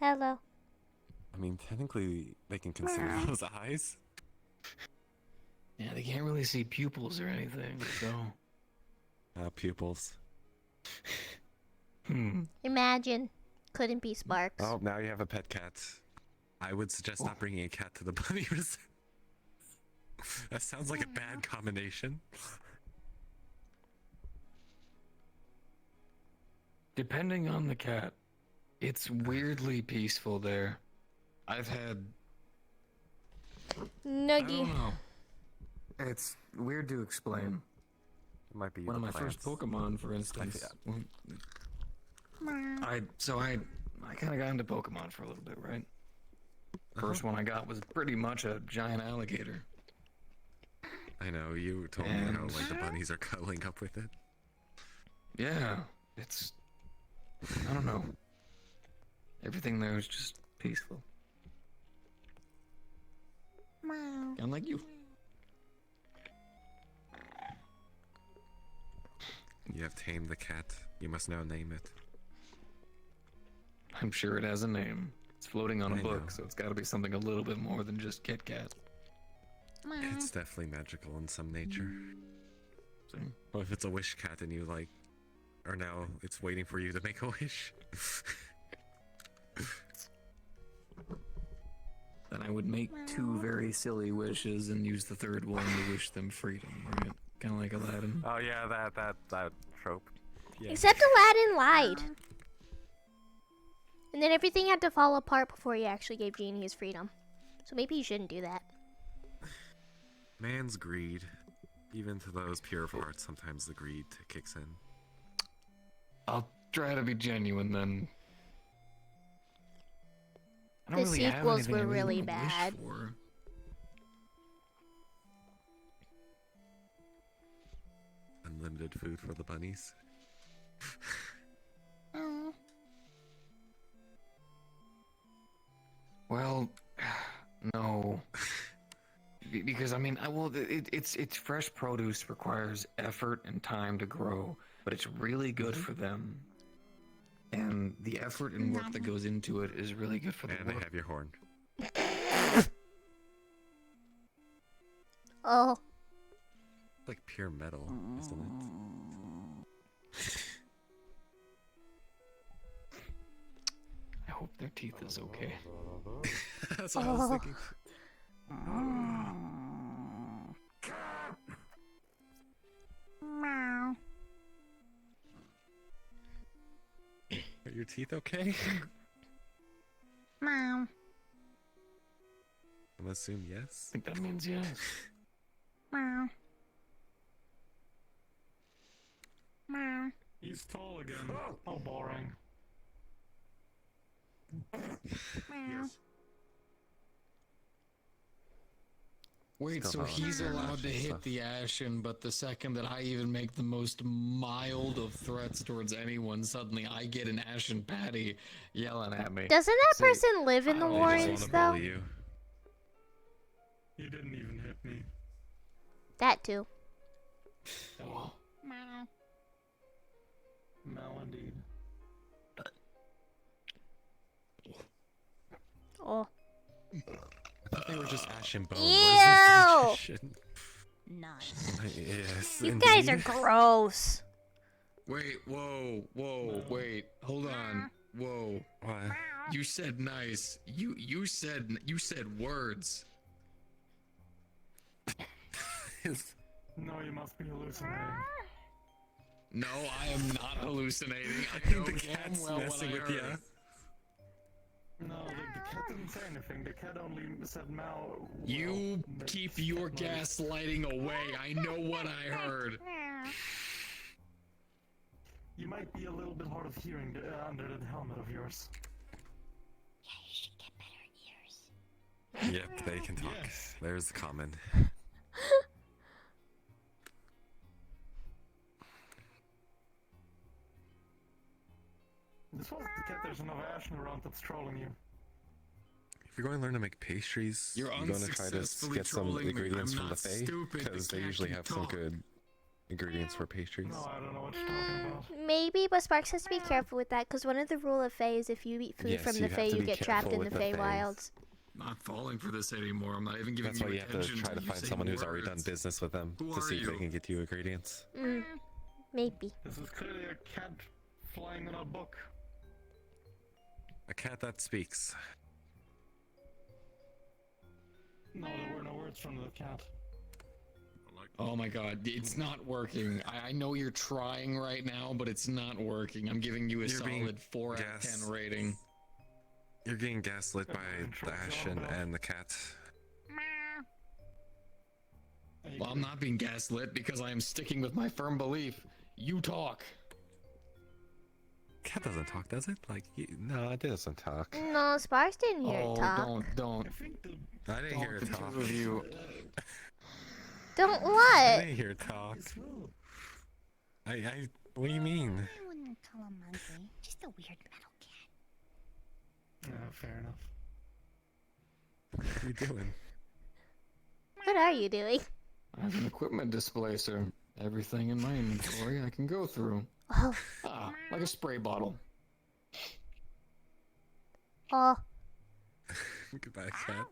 hello. I mean, technically, they can consider those eyes. Yeah, they can't really see pupils or anything, so. Pupils. Imagine. Couldn't be Sparks. Oh, now you have a pet cat. I would suggest not bringing a cat to the bunny. That sounds like a bad combination. Depending on the cat, it's weirdly peaceful there. I've had. Nuggy. I don't know. It's weird to explain. It might be One of my first Pokemon, for instance. I kind of got into Pokemon for a little bit, right? First one I got was pretty much a giant alligator. I know, you told me how like the bunnies are cuddling up with it. Yeah, it's... I don't know. Everything there is just peaceful. Unlike you. You have tamed the cat. You must now name it. I'm sure it has a name. It's floating on a I book, know. so it's got to be something a little bit more than just Kit Kat. It's definitely magical in some nature. So, What if it's a wish cat and you like, or now it's waiting for you to make a wish? then I would make two very silly wishes and use the third one to wish them freedom, right? Kind of like Aladdin. Oh yeah, that trope. Yeah. Except Aladdin lied. And then everything had to fall apart before he actually gave Genie his freedom. So maybe he shouldn't do that. Man's greed. Even to those pure of heart, sometimes the greed kicks in. I'll try to be genuine then. I don't The really have sequels anything were I really wanna wish bad. for. Unlimited food for the bunnies. Well, no. Because I mean, it's fresh produce requires effort and time to grow, but it's really good for them. And the effort and work that goes into it is really good for the And I work. have your horn. Oh. It's like pure metal, isn't it? I hope their teeth is okay. That's what I was thinking. Meow. Are your teeth okay? Meow. I'm assume yes. I think that means yes. Meow. Meow. He's tall again. How boring. Yes. Wait, Still so not he's very allowed much to hit stuff. the Ashen, but the second that I even make the most mild of threats towards anyone, suddenly I get an Ashen Patty yelling at me. Doesn't that See, person live in the I don't They just Warrens, want to though? bully you. He didn't even hit me. That too. Oh, Meow. No, indeed. Oh. I thought they were just ash and bone. Ew! What is this digestion? Nice. Yes, You guys are indeed. gross. wait, whoa, wait, hold on, whoa. What? You said nice. You said words. No, you must be hallucinating. No, I am not hallucinating. I think know the damn cat's well what messing I with heard. ya. No, the cat didn't say anything. The cat only said Mal. You keep your gaslighting away. I know what I heard. You might be a little bit hard of hearing under the helmet of yours. Yeah, you should get better ears. Yep, they can talk. Yes. There's the common. This was the cat. There's another Ashen around that's trolling you. If you're going to learn to make pastries, You're you're going to try to unsuccessfully get some trolling me. ingredients I'm from the not Fae, stupid. The because they cat usually can have some talk. good ingredients for pastries. No, I don't know what you're talking about. Maybe, but Sparks has to be careful with that, because one of the rule of Fae is if you eat food Yes, from you the have Fae, to you be get trapped careful in the with the Fae Fae. wilds. Not falling for this anymore. I'm not even giving That's why you you have to attention try to you find say someone who's already done words. business with them Who to are see if they you? can get you ingredients. Maybe. This is clearly a cat flying on a book. A cat that speaks. No, there were no words from the cat. Oh my god, it's not working. I know you're trying right now, but it's not working. I'm giving you a You're being solid 4 out of 10 rating. You're getting gaslit by the Ashen and the cat. Well, I'm not being gaslit because I am sticking with my firm belief. You talk. Cat doesn't talk, does it? Like, no, it doesn't talk. No, Sparks didn't hear Oh, it talk. don't. I didn't hear it The talk. two of you. Don't I what? didn't hear it talk. What do you mean? I wouldn't call him ugly. Just a weird metal cat. Yeah, fair enough. What are you doing? What are you doing? I have an equipment displacer. Everything in my inventory I can go through. Oh. Ah, like a spray bottle. Oh. Goodbye, cat.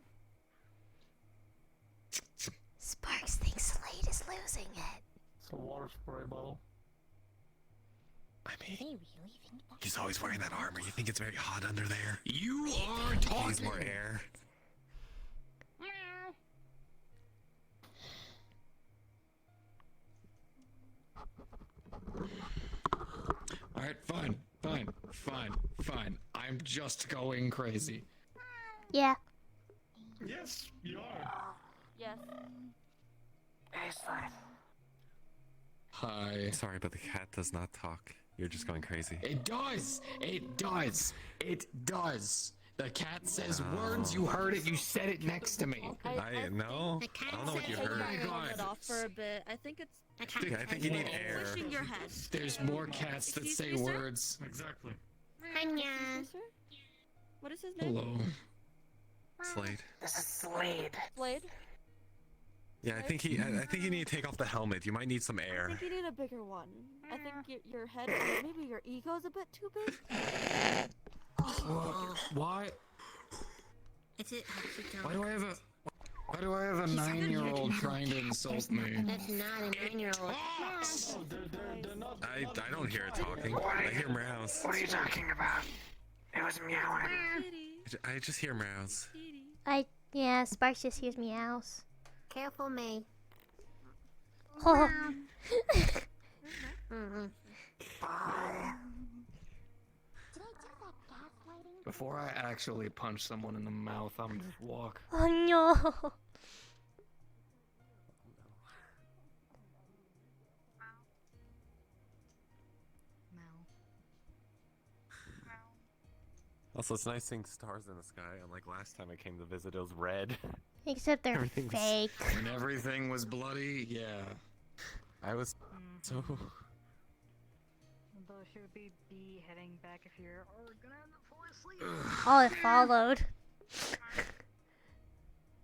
Sparks thinks Slade is losing it. It's a water spray bottle. I mean, They really think that. he's always wearing that armor. You think it's very hot under there? You are Needs talking. more air. Alright, fine. I'm just going crazy. Yeah. Yes, you are. Yes. Hi. Sorry, but the cat does not talk. You're just going crazy. It does! The cat says words, you heard it, you said it next to me. I know. I don't know what you Take heard. it off for a bit. I think it's Yeah, I think you need air. pushing your head. There's more cats that say Excuse me, sir? words. Exactly. Anya. Sir? What is his name? Hello. Slade. This is Slade. Slade? Yeah, I think you need to take off the helmet. You might need some I air. think you need a bigger one. I think your head, maybe your ego's a bit too big. Why? It's it. Why do I have a 9-year-old trying to insult me? That's not a 9-year-old. I don't hear it talking. I hear meows. What are you talking about? It was meowing. I just hear meows. Yeah, Sparks just hears meows. Careful, May. Oh. Bye. Before I actually punch someone in the mouth, I'm just walk. Oh no. Also, it's nice seeing stars in the sky. Unlike last time I came to visit, it was red. Except they're Everything's- fake. When everything was bloody, yeah. I was so. Though should we be heading back if you're gonna end up falling asleep? Oh, it followed.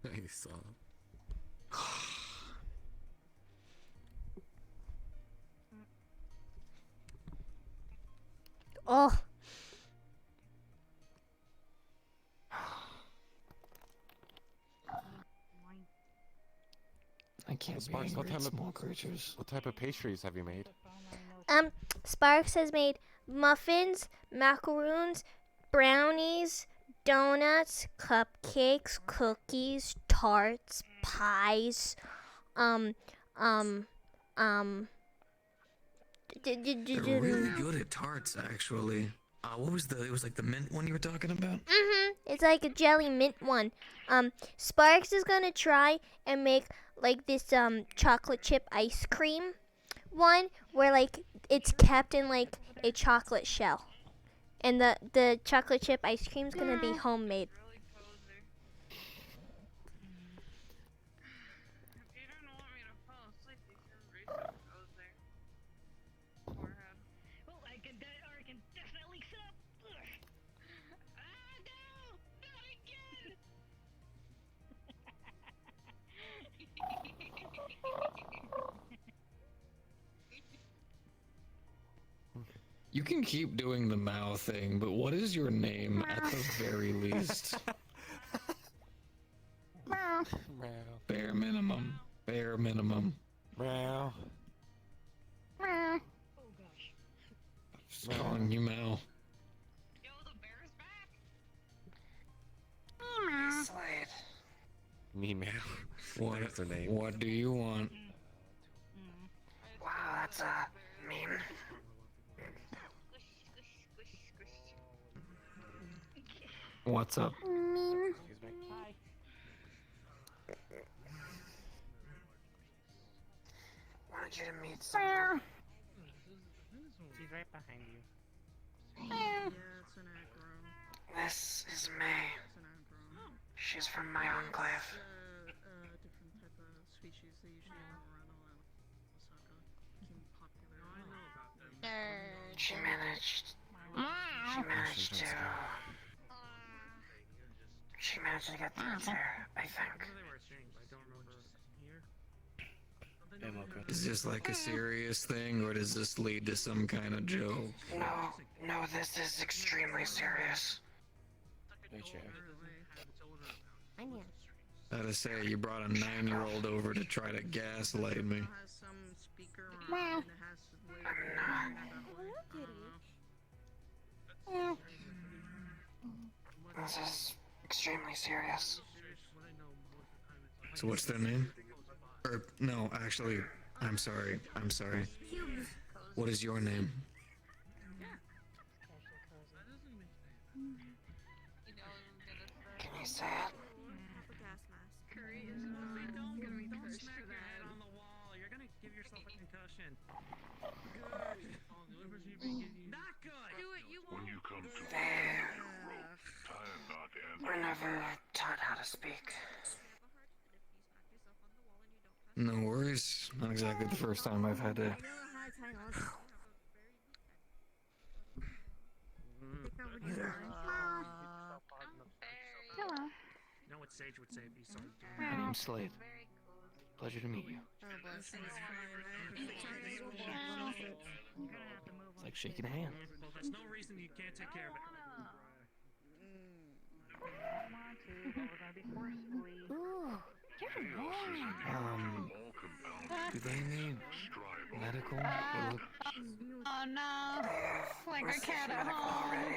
I saw. Oh. I can't be Sparks, angry at small creatures. What type of pastries have you made? Sparks has made muffins, macaroons, brownies, donuts, cupcakes, cookies, tarts, pies, They're really good at tarts, actually. What was it was like the mint one you were talking about? It's like a jelly mint one. Sparks is gonna try and make like this chocolate chip ice cream one where like it's kept in like a chocolate shell. And the chocolate chip ice cream's gonna be homemade. Well, I can definitely sit up. No! Not again! You can keep doing the Mao thing, but what is your name at the very least? Meow. Bare minimum. Bare minimum. Meow. Oh gosh. Just calling you Mao. Yo, the bear's back. Slade. Me meow. What, That's her name. what do you want? Wow, that's mean. What's up? Mean. Hi. Wanted you to meet someone. She's right behind you. Yeah, it's an acro. This is May. It's an acro. She's from my enclave. Different type of species. They usually live around Osaka. Became popular. I know about them. She managed. She managed to. She managed to get through there, I think. Is this like a serious thing, or does this lead to some kind of joke? No, this is extremely serious. Gotta say, you brought a 9-year-old over to try to gaslight me. I'm not. This is extremely serious. So what's their name? Or, no, actually, I'm sorry. What is your name? Can you say it? Don't smack your head on the wall. You're gonna give yourself a concussion. Not good. Do it. You When you come to There. time not end. We're never taught how to speak. No worries. Not exactly the first time I've had to. Hello. You know what Sage would say if you saw you doing My name's Slade. Pleasure to meet you. It's like shaking a hand. Well, that's no reason you can't take care of it. Do they need medical? They look Oh no. Like a cat at home.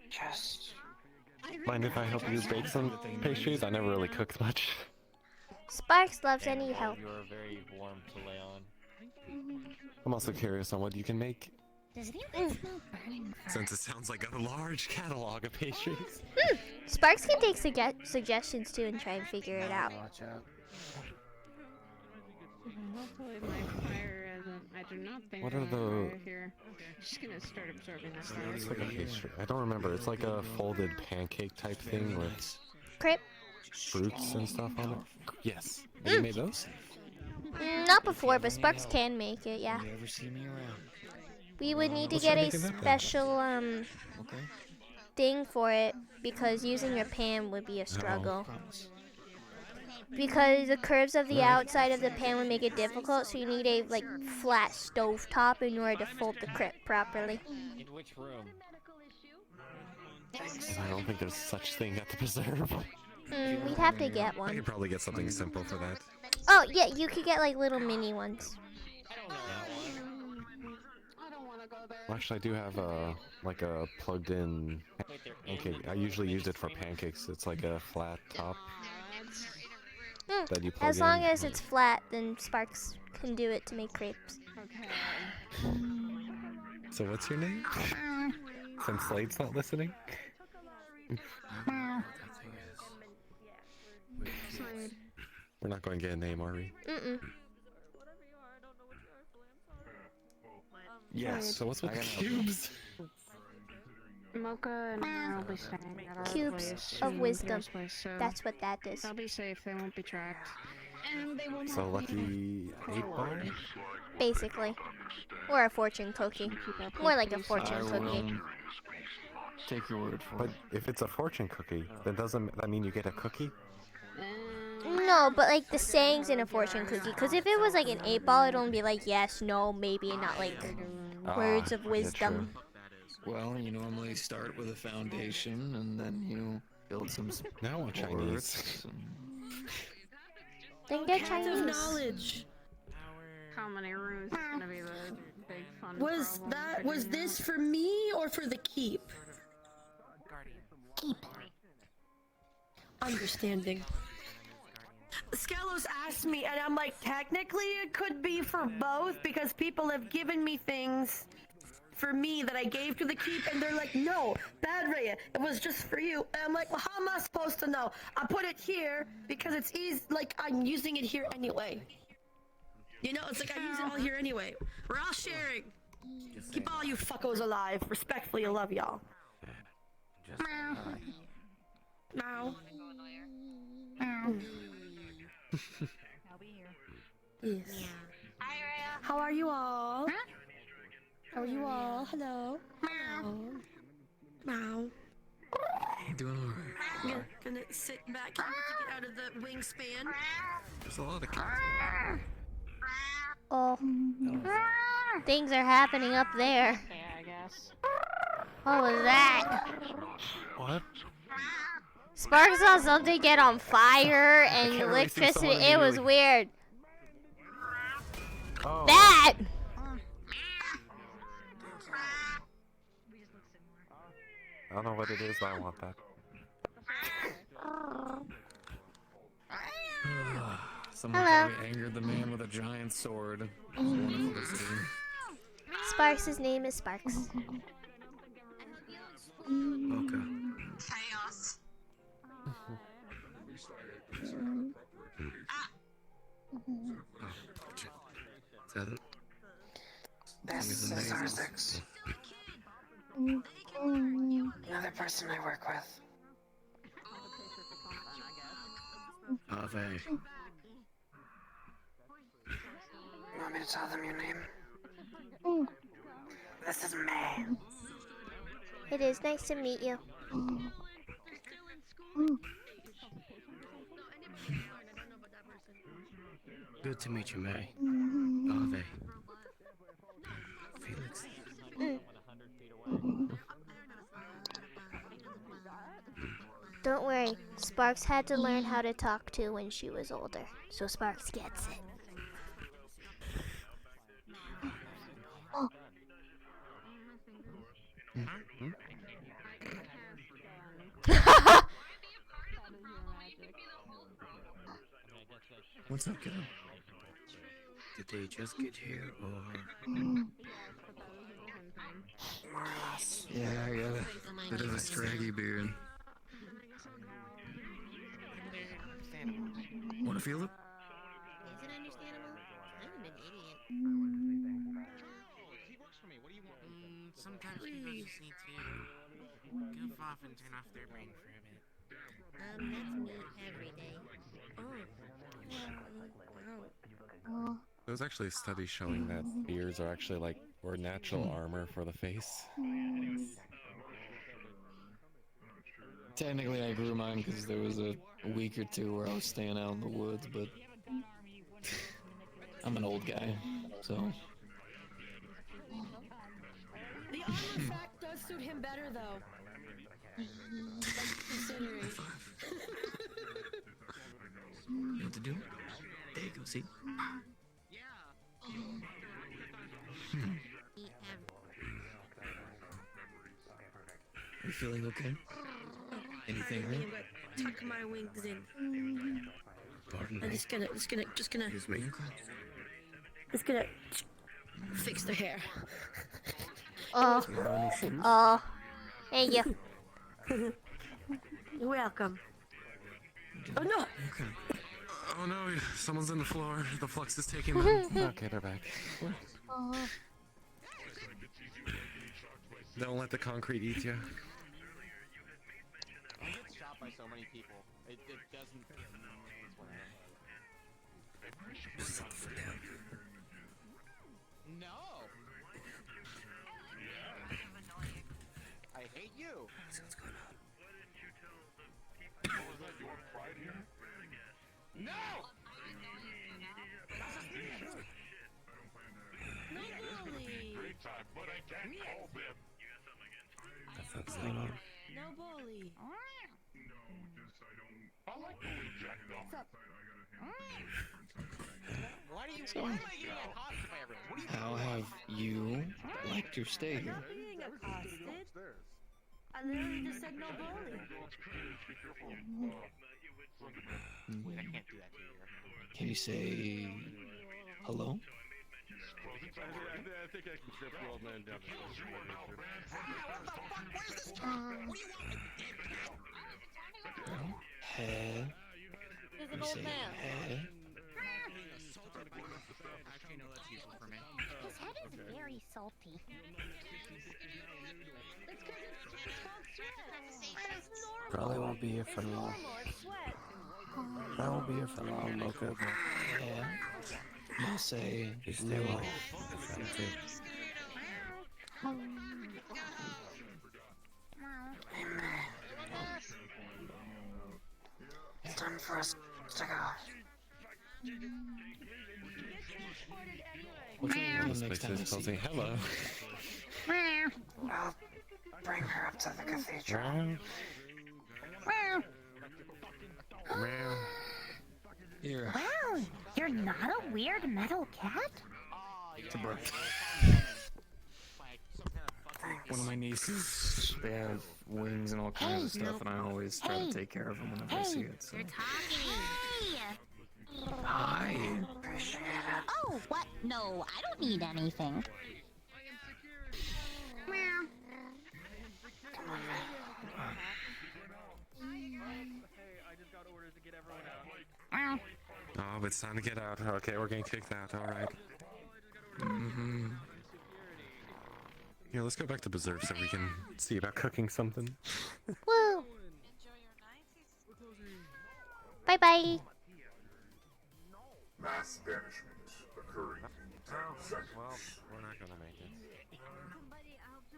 Just. Mind if I help you bake some pastries? I never really cooked much. Sparks loves any help. You are very warm to lay on. I'm also curious on what you can make, Does anyone smell burning? since it sounds like a large catalog of pastries. Sparks can take suggestions too and try and figure it out. Hopefully my fire I do not think What I are want to the? go here. Just gonna start absorbing this It's stuff. like a pastry. I don't remember. It's like a folded pancake type thing with Crepe? fruits and stuff on it. Yes. Have you made those? Not before, but Sparks can make it, yeah. You ever see me around? We would need to Let's get try a making that then. special, Okay. thing for it, because using your pan would be a struggle. Promise. Because the curves of the outside of the pan would make it difficult, so you need a, like, flat stove top in order to fold the crepe properly. In which room? I don't think there's such thing at the preserve. We'd have to get I one. could probably get something simple for that. Oh, yeah, you could get, like, little mini ones. Well, actually, I do have like a plugged-in pancake. I usually use it for pancakes. It's like a flat top that you plug in. As long as it's flat, then Sparks can do it to make crepes. So what's your name? Since Slade's not listening? We're not going to get a name, are we? Mm-mm. Yes. So what's with the cubes? Mocha and I will be staying at our Cubes place. of wisdom. Place, so That's what that is. they'll be safe. They won't be tracked. And they will not So be lucky 8-bar? Basically. Or a fortune cookie. More like a fortune cookie. Take your word for But it. if it's a fortune cookie, then doesn't that mean you get a cookie? No, but like the sayings in a fortune cookie. Because if it was like an 8-ball, it'd only be like yes, no, maybe, and not like words of wisdom. Well, you normally start with a foundation, and then you build some Now on Chinese. Then get Chinese. Knowledge. How many rooms is gonna be the big fun Was problem was figuring this for me or for the keep? Keep. Understanding. Skelos asked me, and I'm like, technically it could be for both because people have given me things for me that I gave to the keep, and they're like, no, Bad Raya, it was just for you. And I'm like, well, how am I supposed to know? I put it here because it's easy, like I'm using it here anyway. You know, it's like I use it all here anyway. We're all sharing. Keep all you fuckos alive. Respectfully, I love y'all. Meow. Meow. Meow. Yes. How are you all? How are you all? Hello. Meow. Meow. Doing alright. I'm gonna sit back here to get out of the wingspan. There's a lot of Oh. Things are happening up there. Yeah, I guess. What was that? What? Sparks saw something get on fire and can't really see electricity. someone It was immediately. weird. Oh. That! I don't know what it is, but I want that. Someone Hello. probably angered the man with a giant sword. It was wonderful to see. Sparks' name is Sparks. Okay. Chaos. Is that it? This is R6. Another person I work with. Ave. You want me to tell them your name? This is May. It is nice to meet you. Good to meet you, May. Ave. Felix. Don't worry, Sparks had to learn how to talk to when she was older, so Sparks gets it. What's up, kiddo? Did they just get here, or...? Yeah, I got a bit of a scraggy beard. Wanna feel it? Is it understandable? I'm an idiot. sometimes people just need to goof off and turn off their brain for a bit. That's me every day. Oh. There's actually a study showing that beards are actually like or natural armor for the face. Technically, I grew mine because there was a week or two where I was staying out in the woods, but I'm an old guy, so. The armor fact does suit him better, though. Considering. You know what to do? There you go, see? You feeling okay? Anything wrong? Tuck my wings in. Pardon I'm me. just gonna Just me. fix the hair. Hey, you. You're welcome. Oh no! Oh no, someone's on the floor. The flux is taking them. Okay, they're back. Don't let the concrete eat you. I get shot by so many people. It doesn't. No. I hate you. What's going on? No. Great time, but I can't call them. What the fuck's going on? No bully. I like the way Jack Dahmer. Why am I getting accosted by everyone? What do you How have you liked your stay here? I'm not being accosted. I literally just said no bully. Wait, I can't do that to you. Can you say hello? I think I can trip the old man down. Hey. He's an old man. Hey. Actually, no, that's useful for me. His head is very salty. Probably won't be here for long. I won't be here for long, Mocha. Yeah. I'll say Stay away. It's time for us to go. What's going on This next place time I is see closing. you? Hello. I'll bring her up to the cathedral. Meow. Here. Wow, you're not a weird metal cat? It's a break. One of my nieces, they have wings and all kinds of stuff, and I always try to take care of them whenever I see it. So. You're talking. Hey! Hi. Appreciate it. Oh, what? No, I don't need anything. Come on, man. Oh, it's time to get out. Okay, we're getting kicked out. All right. Yeah, let's go back to Berserk so we can see about cooking something. Woo! Bye bye. Mass banishment occurring in 10 seconds. Well, we're not gonna make it.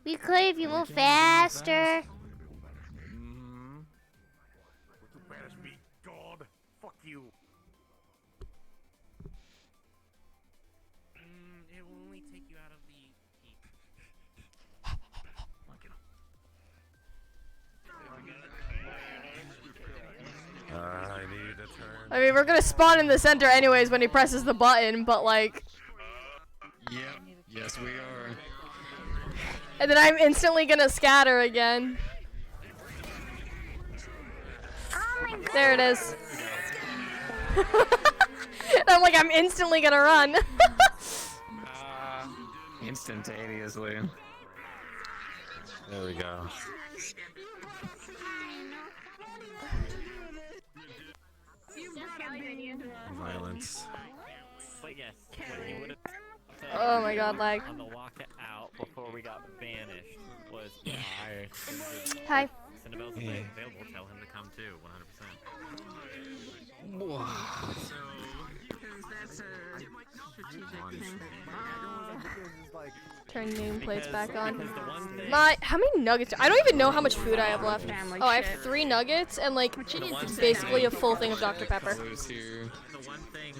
We could if you move faster. To banish me, God. Fuck you. It will only take you out of the heat. I need a turn. I mean, we're gonna spawn in the center anyways when he presses the button, but like. Yep. Yes, we are. And then I'm instantly gonna scatter again. Oh my god. There it is. And I'm like, I'm instantly gonna run. Instantaneously. There we go. You brought a baby into Violence. But yes, what you would have said Oh my god, lag. On the walk out before we got banished was hi. Hi. Cinnabelle's available. Tell him to come too. 100%. So, because that's a strategic thing. Turn nameplates back on. Because the one thing- How many nuggets? I don't even know how much food I have left. Family Oh, I have shit. 3 nuggets and like is basically a full thing of Dr. Pepper. The one thing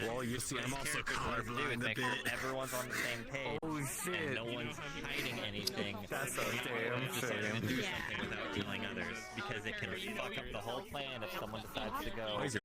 Well, you see, I'm also colorblind a make sure bit. everyone's on the same page. Oh, shit. And no one's hiding anything. That's a damn Just like shame. do something without telling others, because it can fuck up the whole plan if someone decides to go.